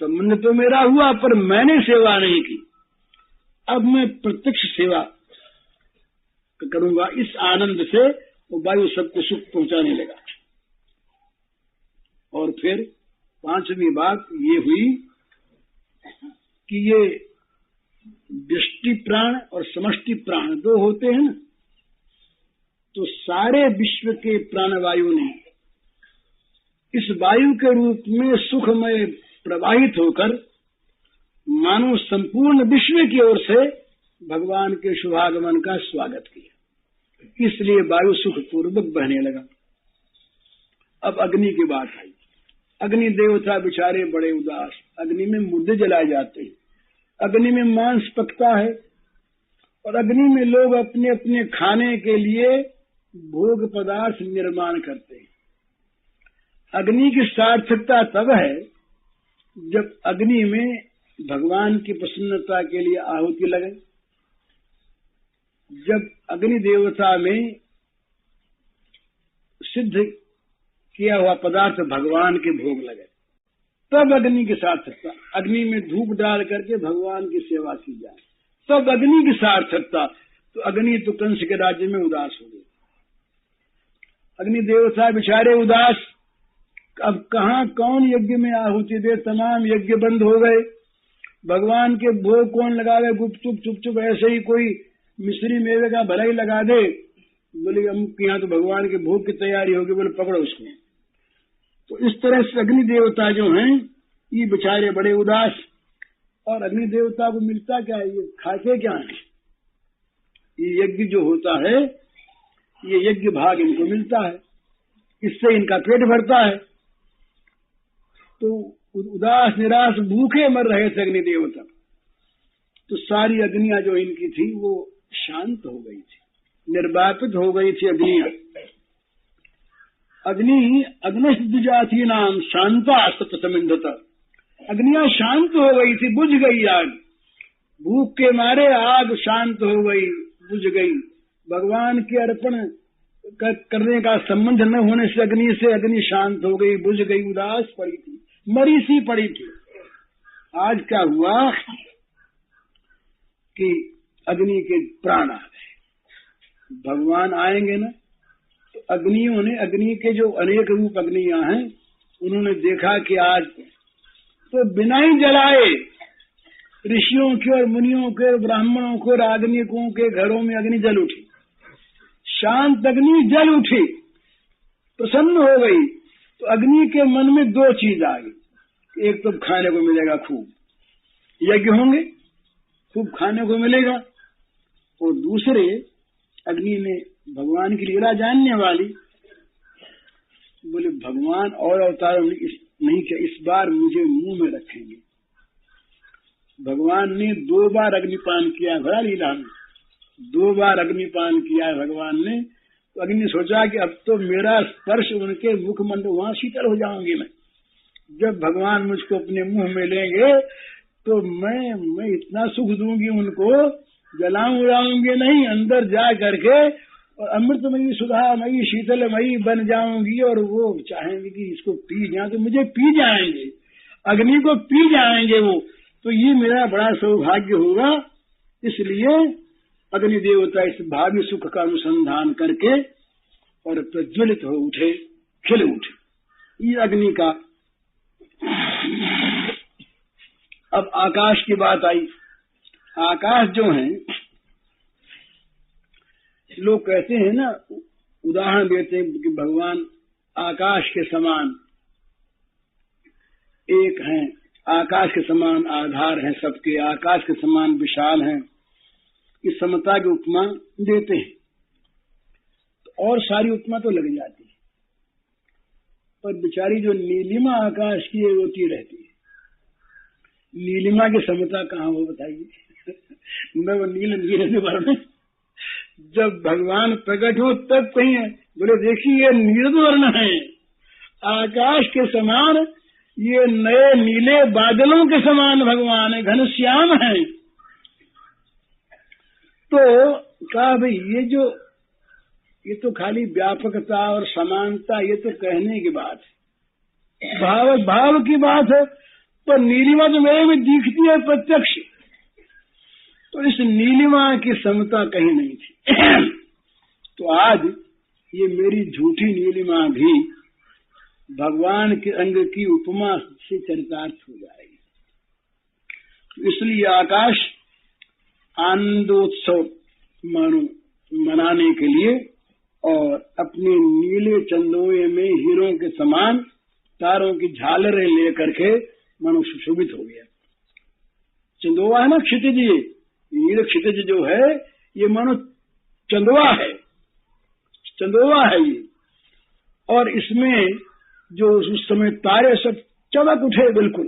संबंध तो मेरा हुआ, पर मैंने सेवा नहीं की। अब मैं प्रत्यक्ष सेवा करूंगा। इस आनंद से वो वायु सबको सुख पहुंचाने लगा। और फिर पांचवी बात ये हुई कि ये व्यष्टि प्राण और समष्टि प्राण दो होते हैं ना, तो सारे विश्व के प्राणवायु ने इस वायु के रूप में सुखमय प्रवाहित होकर मानो संपूर्ण विश्व की ओर से भगवान के शुभागमन का स्वागत किया। इसलिए वायु सुखपूर्वक बहने लगा। अब अग्नि की बात आई। अग्नि देवता बेचारे बड़े उदास, अग्नि में मुर्दे जलाए जाते हैं, अग्नि में मांस पकता है, और अग्नि में लोग अपने अपने खाने के लिए भोग पदार्थ निर्माण करते हैं। अग्नि की सार्थकता तब है जब अग्नि में भगवान की प्रसन्नता के लिए आहुति लगे, जब अग्नि देवता में सिद्ध किया हुआ पदार्थ भगवान के भोग लगे, तब अग्नि की सार्थकता। अग्नि में धूप डाल करके भगवान की सेवा की जाए, तब अग्नि की सार्थकता। तो अग्नि तो कंस के राज्य में उदास हो गई। अग्नि देवता बेचारे उदास। अब कहाँ कौन यज्ञ में आहुति दे, तमाम यज्ञ बंद हो गए। भगवान के भोग कौन लगावे, गुपचुप चुपचुप ऐसे ही कोई मिश्री मेवे का भला ही लगा दे। बोले हम यहाँ तो भगवान के भोग की तैयारी होगी, बोले पकड़ो उसको। तो इस तरह से अग्नि देवता जो हैं ये बेचारे बड़े उदास। और अग्नि देवता को मिलता क्या है, ये खाते क्या है। ये यज्ञ जो होता है, ये यज्ञ भाग इनको मिलता है, इससे इनका पेट भरता है। तो उदास निराश भूखे मर रहे थे अग्नि देवता। तो सारी अग्नियां जो इनकी थी वो शांत हो गई थी, निर्वापित हो गई थी अग्नियां। अग्नि अग्निजाति नाम शांता सतमिंधता। अग्नियां शांत हो गई थी, बुझ गई आग। भूख के मारे आग शांत हो गई, बुझ गई। भगवान के अर्पण करने का संबंध न होने से अग्नि शांत हो गई, बुझ गई, उदास पड़ी थी, मरी सी पड़ी थी। आज क्या हुआ कि अग्नि के प्राण आ गए। भगवान आएंगे ना, तो अग्नि के जो अनेक रूप अग्नियां हैं, उन्होंने देखा कि आज तो बिना ही जलाए ऋषियों के और मुनियों के और ब्राह्मणों के और आदमिकों के घरों में अग्नि जल उठी, शांत अग्नि जल उठी, प्रसन्न हो गई। तो अग्नि के मन में दो चीज आ गई, एक तो खाने को मिलेगा, खूब यज्ञ होंगे, खूब खाने को मिलेगा, और दूसरे अग्नि ने भगवान की लीला जानने वाली बोले भगवान और अवतार नहीं किया, इस बार मुझे मुंह में रखेंगे। भगवान ने 2 बार अग्निपान किया, बड़ा लीला में 2 बार अग्निपान किया है भगवान ने। तो अग्नि ने सोचा कि अब तो मेरा स्पर्श उनके मुखमंडल, वहां शीतल हो जाऊंगी मैं। जब भगवान मुझको अपने मुंह में लेंगे तो मैं इतना सुख दूंगी उनको, जलाऊंगी नहीं, अंदर जा करके और अमृतमयी सुधामयी शीतलमयी बन जाऊंगी, और वो चाहेंगे कि इसको पी जाए तो मुझे पी जाएंगे, अग्नि को पी जाएंगे वो। तो ये मेरा बड़ा सौभाग्य होगा। इसलिए अग्नि देवता इस भावी सुख का अनुसंधान करके और प्रज्वलित हो उठे, खिल उठे। ये अग्नि का। अब आकाश की बात आई। आकाश जो है, लोग कहते हैं ना, उदाहरण देते हैं कि भगवान आकाश के समान एक हैं, आकाश के समान आधार हैं सबके, आकाश के समान विशाल हैं, इस समता की उपमा देते हैं। तो और सारी उपमा तो लग जाती है, पर बेचारी जो नीलिमा आकाश की रोती रहती है, नीलिमा की समता कहाँ हो बताइए। न वो नील वर्ण, जब भगवान प्रकट हो तब कहीं है, बोले देखिए ये नील वर्ण है, आकाश के समान, ये नए नीले बादलों के समान भगवान है, घनश्याम है। तो कहा भाई ये तो खाली व्यापकता और समानता, ये तो कहने की बात है, भाव की बात है, पर नीलिमा तो मेरे में दिखती है प्रत्यक्ष। तो इस नीलिमा की समता कहीं नहीं थी। तो आज ये मेरी झूठी नीलिमा भी भगवान के अंग की उपमा से चरितार्थ हो जाएगी। इसलिए आकाश आनंदोत्सव मनाने के लिए और अपने नीले चंदोए में हीरों के समान तारों की झालरें लेकर के मनुष्य सुशोभित हो गया। चंदोआ है ना क्षितिज, ये नील क्षितिज जो है ये मानो चंदोआ है, चंदोआ है ये। और इसमें जो उस समय तारे सब चमक उठे बिल्कुल,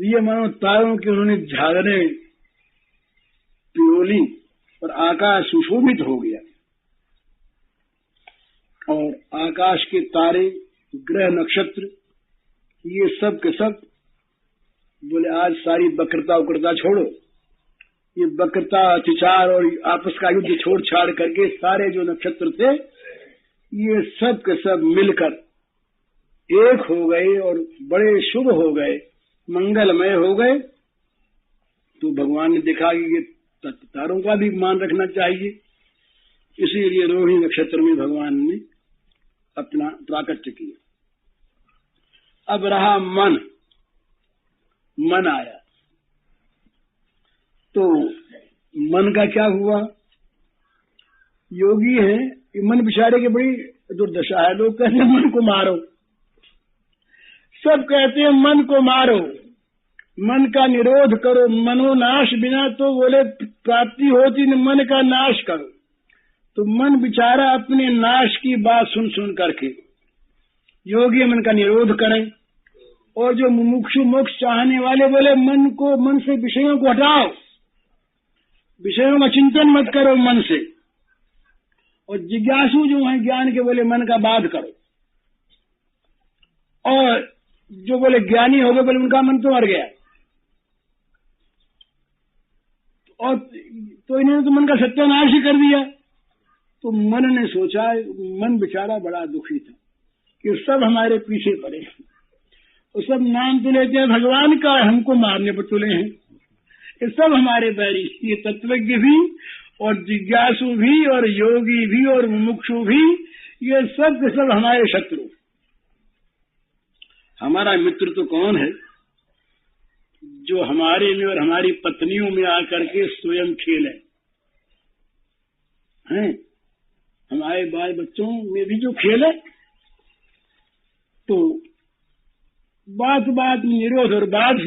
ये मानो तारों की उन्होंने झालरें पिरोली और आकाश सुशोभित हो गया। और आकाश के तारे, ग्रह, नक्षत्र, ये सब के सब बोले आज सारी वक्रता उक्रता छोड़ो, ये वक्रता अतिचार और आपस का युद्ध छोड़ छाड़ करके सारे जो नक्षत्र थे ये सब के सब मिलकर एक हो गए और बड़े शुभ हो गए, मंगलमय हो गए। तो भगवान ने देखा कि ये तारों का भी मान रखना चाहिए, इसीलिए रोहिणी नक्षत्र में भगवान ने अपना प्राकट्य किया। अब रहा मन आया, तो मन का क्या हुआ? योगी है, मन बेचारे की बड़ी दुर्दशा है। लोग कहते हैं मन को मारो, सब कहते हैं मन को मारो, मन का निरोध करो, मनोनाश बिना तो बोले प्राप्ति होती न, मन का नाश करो। तो मन बेचारा अपने नाश की बात सुन सुन करके योगी मन का निरोध करें। और जो मुमुक्षु मोक्ष चाहने वाले बोले मन से विषयों को हटाओ, विषयों का चिंतन मत करो मन से। और जिज्ञासु जो हैं ज्ञान के बोले मन का बाध करो। और जो बोले ज्ञानी हो गए बोले उनका मन तो मर गया। तो इन्होंने तो मन का सत्यानाश ही कर दिया। तो मन ने सोचा, मन बेचारा बड़ा दुखी था कि सब हमारे पीछे पड़े, वो सब नाम तो लेते हैं भगवान का, हमको मारने पर तुले हैं, ये सब हमारे बैरी, ये तत्वज्ञ भी और जिज्ञासु भी और योगी भी और मुमुक्षु भी, ये सब के सब हमारे शत्रु। हमारा मित्र तो कौन है जो हमारे में और हमारी पत्नियों में आकर के स्वयं खेले हैं, हमारे बाल बच्चों में भी जो खेले। तो बात बात में निरोध और बाध,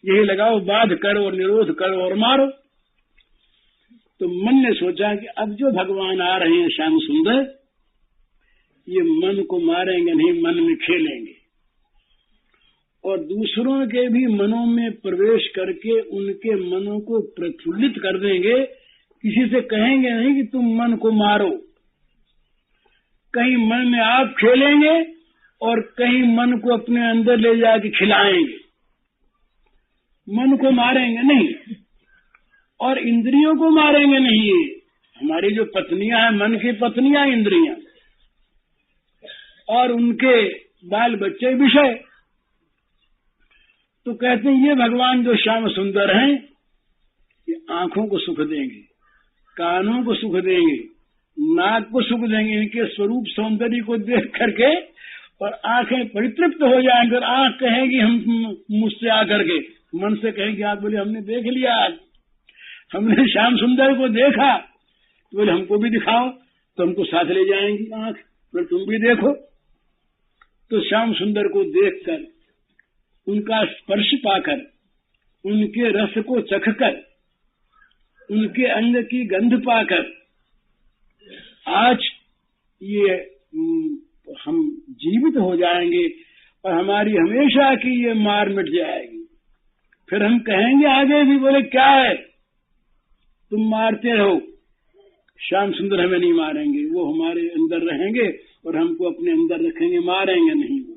यही लगाओ, बाध करो और निरोध करो और मारो। तो मन ने सोचा कि अब जो भगवान आ रहे हैं श्याम सुंदर, ये मन को मारेंगे नहीं, मन में खेलेंगे और दूसरों के भी मनों में प्रवेश करके उनके मनों को प्रफुल्लित कर देंगे। किसी से कहेंगे नहीं कि तुम मन को मारो, कहीं मन में आप खेलेंगे और कहीं मन को अपने अंदर ले जाके खिलाएंगे। मन को मारेंगे नहीं और इंद्रियों को मारेंगे नहीं। ये हमारी जो पत्नियां हैं, मन की पत्नियां इंद्रियां, और उनके बाल बच्चे विषय। तो कहते हैं ये भगवान जो श्याम सुंदर हैं, ये आंखों को सुख देंगे, कानों को सुख देंगे, नाक को सुख देंगे, इनके स्वरूप सौंदर्य को देख करके, और आंखें परितृप्त हो जाएंगे और आंख कहेंगी हम मुझसे आकर के, मन से कहेंगे आप बोले हमने देख लिया, आज हमने श्याम सुंदर को देखा, तो बोले हमको भी दिखाओ, तो हमको साथ ले जाएंगी आंख, बोले तुम भी देखो। तो श्याम सुंदर को देखकर, उनका स्पर्श पाकर, उनके रस को चखकर, उनके अंग की गंध पाकर आज ये हम जीवित हो जाएंगे और हमारी हमेशा की ये मार मिट जाएगी। फिर हम कहेंगे आगे भी, बोले क्या है तुम मारते रहो, श्याम सुंदर हमें नहीं मारेंगे, वो हमारे अंदर रहेंगे और हमको अपने अंदर रखेंगे, मारेंगे नहीं। वो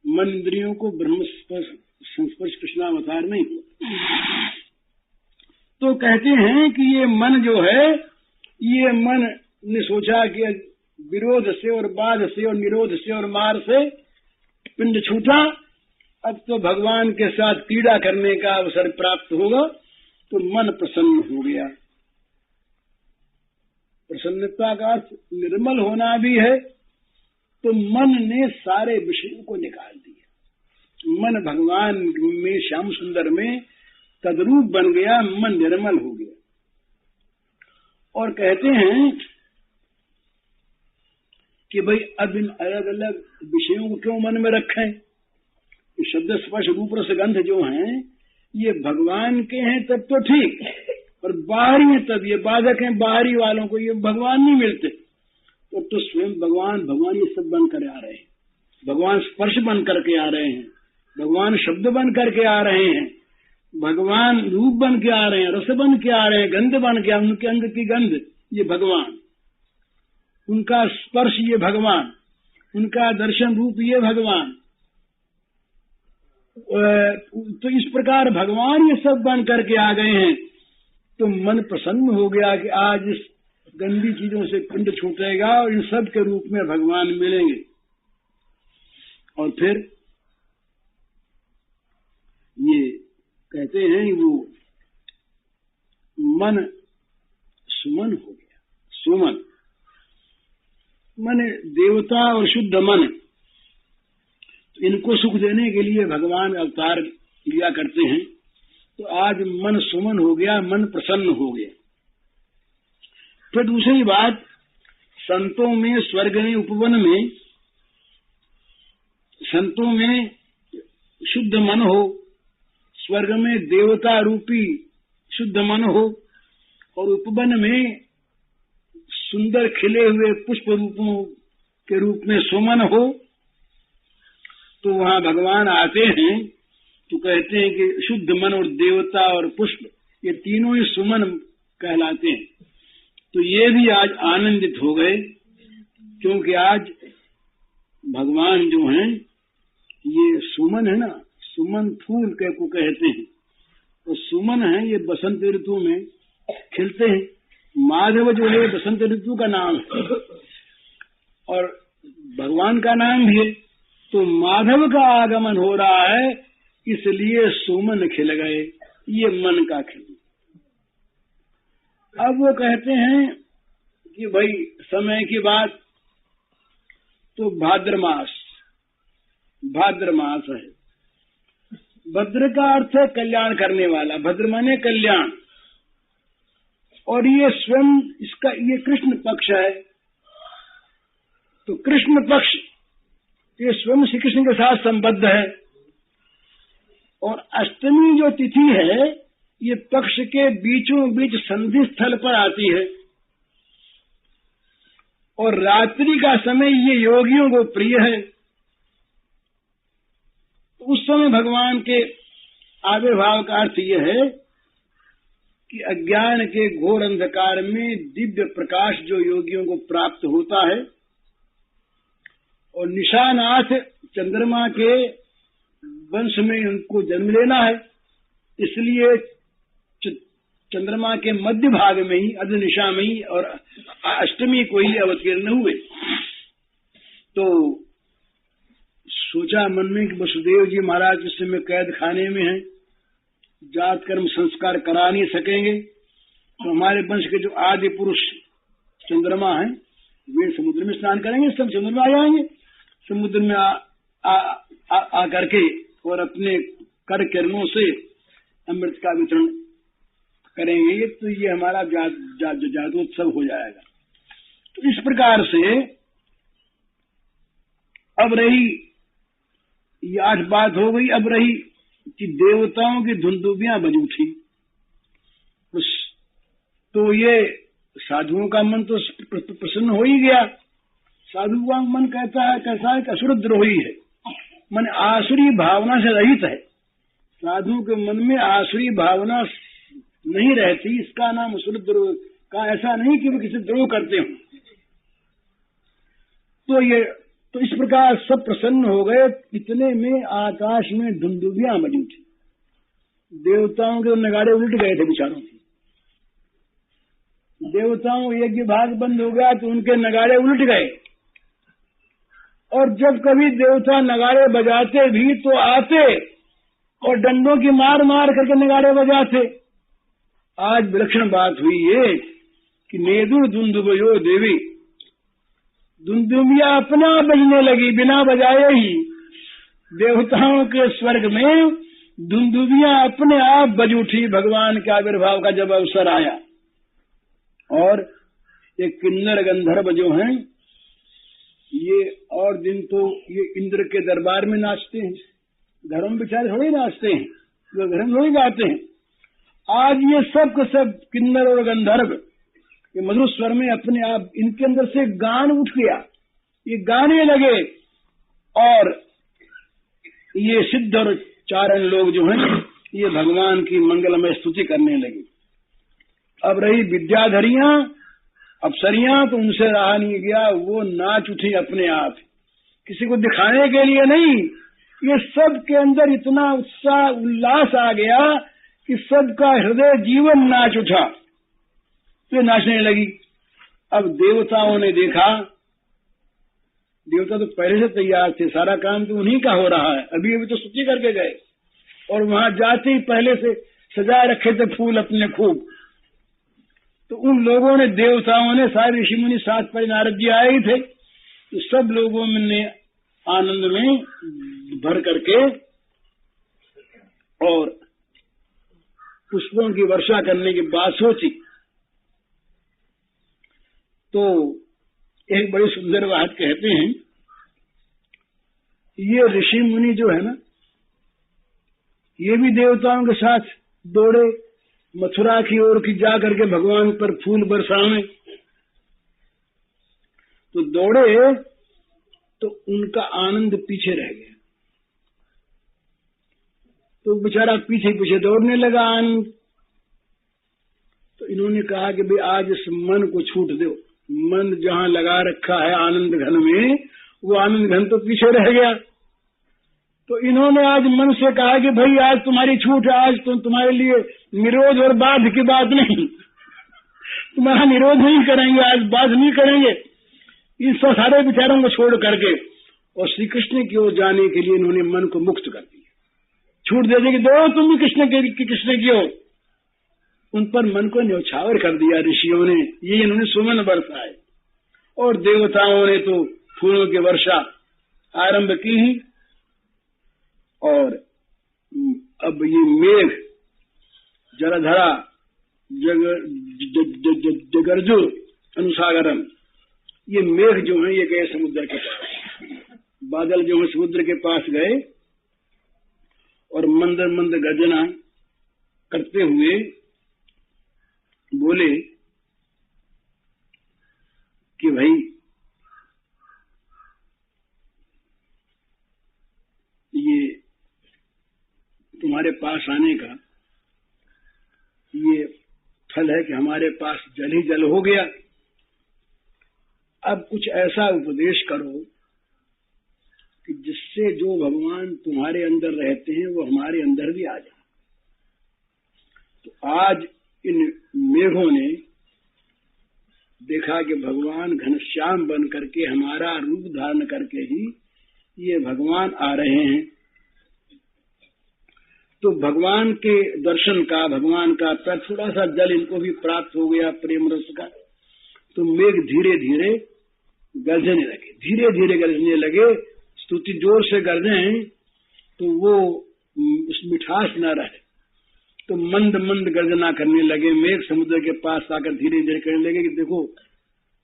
मन इंद्रियों को ब्रह्म संस्पर्श कृष्णावतार नहीं हुआ। तो कहते हैं कि ये मन जो है, ये मन ने सोचा कि विरोध से और बाध से और निरोध से और मार से पिंड छूटा, अब तो भगवान के साथ क्रीड़ा करने का अवसर प्राप्त होगा। तो मन प्रसन्न हो गया। प्रसन्नता का अर्थ निर्मल होना भी है। तो मन ने सारे विषयों को निकाल दिया, मन भगवान में श्याम सुंदर में तद्रूप बन गया, मन निर्मल हो गया। और कहते हैं कि भाई अब इन अलग अलग विषयों को क्यों मन में रखें, शब्द स्पर्श रूप रस गंध जो हैं ये भगवान के हैं तब तो ठीक, और बाहरी है तब ये बाधक हैं, बाहरी वालों को ये भगवान नहीं मिलते। तो स्वयं भगवान ये सब बन कर आ रहे हैं, भगवान स्पर्श बन करके आ रहे हैं, भगवान शब्द बन करके आ रहे हैं, भगवान रूप बन के आ रहे हैं, रस बन के आ रहे हैं, गंध बन के, उनके अंग की गंध ये भगवान, उनका स्पर्श ये भगवान, उनका दर्शन रूप ये भगवान। तो इस प्रकार भगवान ये सब बन करके आ गए हैं। तो मन प्रसन्न हो गया कि आज इस गंदी चीजों से पिंड छूटेगा और इन सब के रूप में भगवान मिलेंगे। और फिर ये कहते हैं वो मन सुमन हो गया। सुमन माने देवता और शुद्ध मन, तो इनको सुख देने के लिए भगवान अवतार लिया करते हैं। तो आज मन सुमन हो गया, मन प्रसन्न हो गया। फिर दूसरी बात, संतों में स्वर्ग में उपवन में संतों में शुद्ध मन हो, स्वर्ग में देवता रूपी शुद्ध मन हो, और उपवन में सुंदर खिले हुए पुष्प रूपों के रूप में सुमन हो। तो वहां भगवान आते हैं तो कहते हैं कि शुद्ध मन और देवता और पुष्प ये तीनों ही सुमन कहलाते हैं। तो ये भी आज आनंदित हो गए, क्योंकि आज भगवान जो हैं ये सुमन है ना, सुमन फूल को कहते हैं। तो सुमन है ये बसंत ऋतु में खिलते हैं। माधव जो है बसंत ऋतु का नाम है और भगवान का नाम भी है, तो माधव का आगमन हो रहा है, इसलिए सुमन खिल गए, ये मन का खिल। अब वो कहते हैं कि भाई समय की बात, तो भाद्र मास है। भद्र का अर्थ है कल्याण करने वाला, भद्र माने कल्याण, और ये स्वयं इसका ये कृष्ण पक्ष है। तो कृष्ण पक्ष ये स्वयं श्री कृष्ण के साथ संबद्ध है, और अष्टमी जो तिथि है ये पक्ष के बीचों बीच संधि स्थल पर आती है, और रात्रि का समय ये योगियों को प्रिय है। उस समय भगवान के आविर्भाव का अर्थ यह है कि अज्ञान के घोर अंधकार में दिव्य प्रकाश जो योगियों को प्राप्त होता है, और निशानाथ चंद्रमा के वंश में उनको जन्म लेना है, इसलिए चंद्रमा के मध्य भाग में ही अर्ध निशा में ही और अष्टमी को ही अवतीर्ण हुए। तो सोचा मन में कि वसुदेव जी महाराज इस समय कैद खाने में हैं, जात कर्म संस्कार करा नहीं सकेंगे, तो हमारे वंश के जो आदि पुरुष चंद्रमा हैं वे समुद्र में स्नान करेंगे, सब समुद्र में आ जाएंगे, समुद्र में आ करके और अपने कर किरणों से अमृत का वितरण करेंगे, तो ये हमारा जातोत्सव हो जाएगा। तो इस प्रकार से अब रही ये 8 बात हो गई। अब रही कि देवताओं की धुंदुबियां बज उठी, तो ये साधुओं का मन तो प्रसन्न हो ही गया। साधु का मन कहता है कैसा है कि असुर द्रोही है, मन आसुरी भावना से रहित है। साधु के मन में आसुरी भावना नहीं रहती, इसका नाम असुर द्रोह का। ऐसा नहीं कि वे किसी द्रोह करते हों। तो इस प्रकार सब प्रसन्न हो गए। इतने में आकाश में धुंदुबियां बजी थी, देवताओं के नगाड़े उलट गए थे बेचारों के। देवताओं यज्ञ भाग बंद हो गया तो उनके नगाड़े उलट गए, और जब कभी देवता नगाड़े बजाते भी तो आते और डंडों की मार मार करके नगाड़े बजाते। आज विलक्षण बात हुई है कि नेदुर धुंदुबयो देवी, धुंदुबिया अपना बजने लगी बिना बजाए ही। देवताओं के स्वर्ग में धुंदुबिया अपने आप बज उठी भगवान के आविर्भाव का जब अवसर आया। और ये किन्नर गंधर्व जो हैं ये और दिन तो ये इंद्र के दरबार में नाचते हैं, घरों में बेचारे थोड़े नाचते हैं, वो घर में थोड़ी गाते हैं। आज ये सब के सब किन्नर और गंधर्व ये मधुर स्वर में अपने आप इनके अंदर से गान उठ गया, ये गाने लगे, और ये सिद्ध और चारण लोग जो हैं ये भगवान की मंगलमय स्तुति करने लगे। अब रही विद्याधरियां अप्सरियां, तो उनसे रहा नहीं गया, वो नाच उठी अपने आप, किसी को दिखाने के लिए नहीं। ये सब के अंदर इतना उत्साह उल्लास आ गया कि सबका हृदय जीवन नाच उठा, तो नाचने लगी। अब देवताओं ने देखा, देवता तो पहले से तैयार थे, सारा काम तो उन्हीं का हो रहा है, अभी अभी तो स्तुति करके गए, और वहां जाते ही पहले से सजाए रखे थे फूल अपने खूब। तो उन लोगों ने, देवताओं ने, सारे ऋषि मुनि साथ पर नारद जी आए ही थे, तो सब लोगों ने आनंद में भर करके और पुष्पों की वर्षा करने की बात सोची। तो एक बड़ी सुंदर बात कहते हैं, ये ऋषि मुनि जो है ना, ये भी देवताओं के साथ दौड़े मथुरा की ओर की जा करके भगवान पर फूल बरसाने। तो दौड़े तो उनका आनंद पीछे रह गया, तो बेचारा पीछे पीछे दौड़ने लगा आनंद। तो इन्होंने कहा कि भाई आज इस मन को छूट दो, मन जहां लगा रखा है आनंद घन में, वो आनंद घन तो पीछे रह गया। तो इन्होंने आज मन से कहा कि भाई आज तुम्हारी छूट है, आज तो तुम्हारे लिए निरोध और बाध की बात नहीं, तुम्हारा निरोध नहीं करेंगे, आज बात नहीं करेंगे। इन सब सारे विचारों को छोड़ करके और श्री कृष्ण की ओर जाने के लिए इन्होंने मन को मुक्त कर दिया, छूट दे दी कि दो तुम भी कृष्ण की ओर। उन पर मन को न्यौछावर कर दिया ऋषियों ने, ये इन्होंने सुमन बरसाए और देवताओं ने तो फूलों की वर्षा आरंभ की ही। और अब ये मेघ जलधरा जगर्जु अनुसागरम, ये मेघ जो है ये गए समुद्र के पास, बादल जो है समुद्र के पास गए और मंद मंद गर्जना करते हुए बोले कि भाई ये तुम्हारे पास आने का ये फल है कि हमारे पास जल ही जल हो गया। अब कुछ ऐसा उपदेश करो कि जिससे जो भगवान तुम्हारे अंदर रहते हैं वो हमारे अंदर भी आ जाए। तो आज इन मेघों ने देखा कि भगवान घनश्याम बन करके हमारा रूप धारण करके ही ये भगवान आ रहे हैं। तो भगवान के दर्शन का, भगवान का पर थोड़ा सा जल इनको भी प्राप्त हो गया प्रेम रस का। तो मेघ धीरे धीरे गरजने लगे, धीरे धीरे गरजने लगे। स्तुति जोर से गरजें तो वो उस मिठास न रहे, तो मंद मंद गर्जना करने लगे। मेघ समुद्र के पास आकर धीरे धीरे कहने लगे कि देखो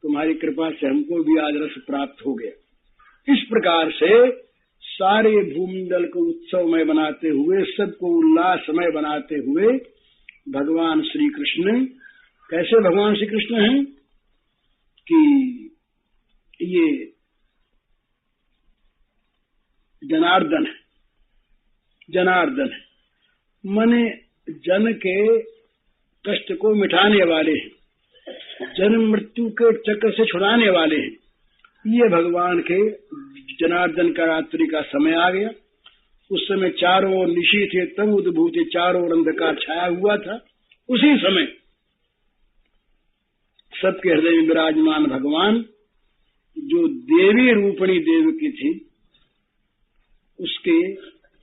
तुम्हारी कृपा से हमको भी आज रस प्राप्त हो गया। इस प्रकार से सारे भूमंडल को उत्सवमय बनाते हुए, सबको उल्लासमय बनाते हुए भगवान श्री कृष्ण, कैसे भगवान श्री कृष्ण हैं कि ये जनार्दन है, जनार्दन है माने जन के कष्ट को मिटाने वाले हैं, जन्म मृत्यु के चक्र से छुड़ाने वाले हैं। ये भगवान के जनार्दन का रात्रि का समय आ गया। उस समय चारों ओर निशी थे, तब उद्भूते, चारों ओर अंधकार छाया हुआ था। उसी समय सबके हृदय में विराजमान भगवान जो देवी रूपणी देवकी थी उसके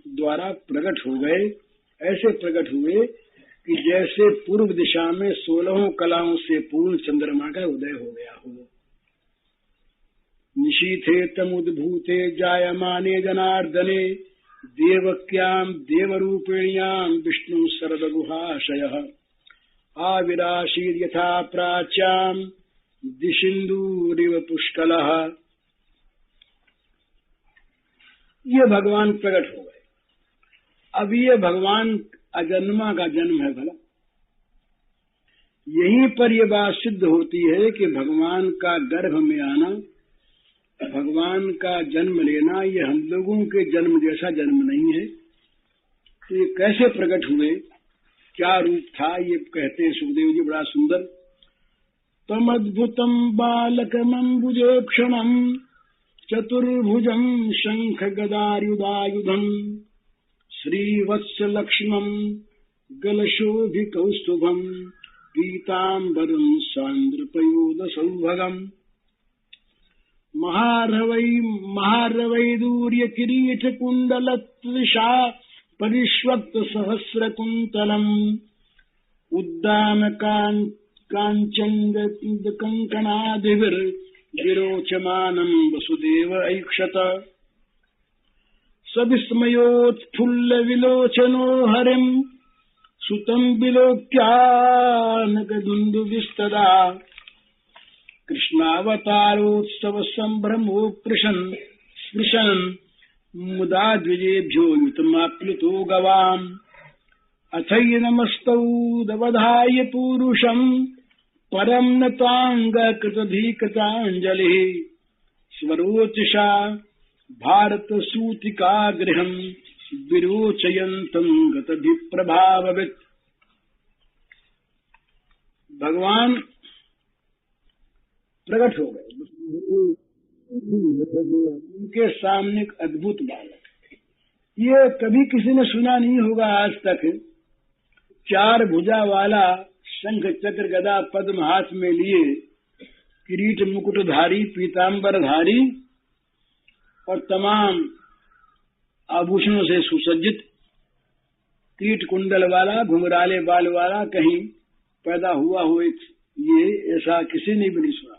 द्वारा प्रकट हो गए। ऐसे प्रकट हुए कि जैसे पूर्व दिशा में 16 कलाओं से पूर्ण चंद्रमा का उदय हो गया हो। निशीथे तमुद्भूते जायमाने जनार्दने देवक्याम देवरूपिण्याम विष्णु सर्वगुहाशयः आविराशीर यथा प्राच्याम दिशिंदूरिव पुष्कलः। ये भगवान प्रकट हो गए। अब ये भगवान अजन्मा का जन्म है। भला यहीं पर ये बात सिद्ध होती है कि भगवान का गर्भ में आना, भगवान का जन्म लेना, ये हम लोगों के जन्म जैसा जन्म नहीं है। तो ये कैसे प्रकट हुए, क्या रूप था, ये कहते हैं सुखदेव जी बड़ा सुंदर। तम अद्भुतम बालकमंबुजे क्षणम चतुर्भुजम शंख गदायुधायुधम श्रीवत्स लक्ष्मणम गलशोभिकौस्तुभम पीतांबरम सांद्रपयोद सौभगम महारवैदूर्य किरीट कुंडलत्रिषा परिष्वक्त सहस्र कुंतलम उद्दाम कांचन कंकणादिभिर विरोचमानम वसुदेव ऐक्षत सविस्मयोत्फुल्ल विलोचनो हरिम सुतम विलोक्यानगदुंदु विस्तदा कृष्णावतारोत्सव संभ्रमो स्पृशन मुदा द्विजेभ्यो युतमाप्लुतो गवाम अथैनमस्तौ दवधाय पूरुषम परम नतांग कृतधिकृतांजलि स्वरोचिषा भारत सूतिका गृहम विरोचयन्तम गतभिप्रभाववित्। भगवान प्रकट हो गए। उनके सामने एक अद्भुत बालक, ये कभी किसी ने सुना नहीं होगा आज तक। 4 भुजा वाला शंख चक्र गदा पद्म हाथ में लिए, किरीट मुकुटधारी पीताम्बर धारी और तमाम आभूषणों से सुसज्जित, कीट कुंडल वाला, घुंघराले बाल वाला, कहीं पैदा हुआ हो ये ऐसा किसी ने भी नहीं सुना।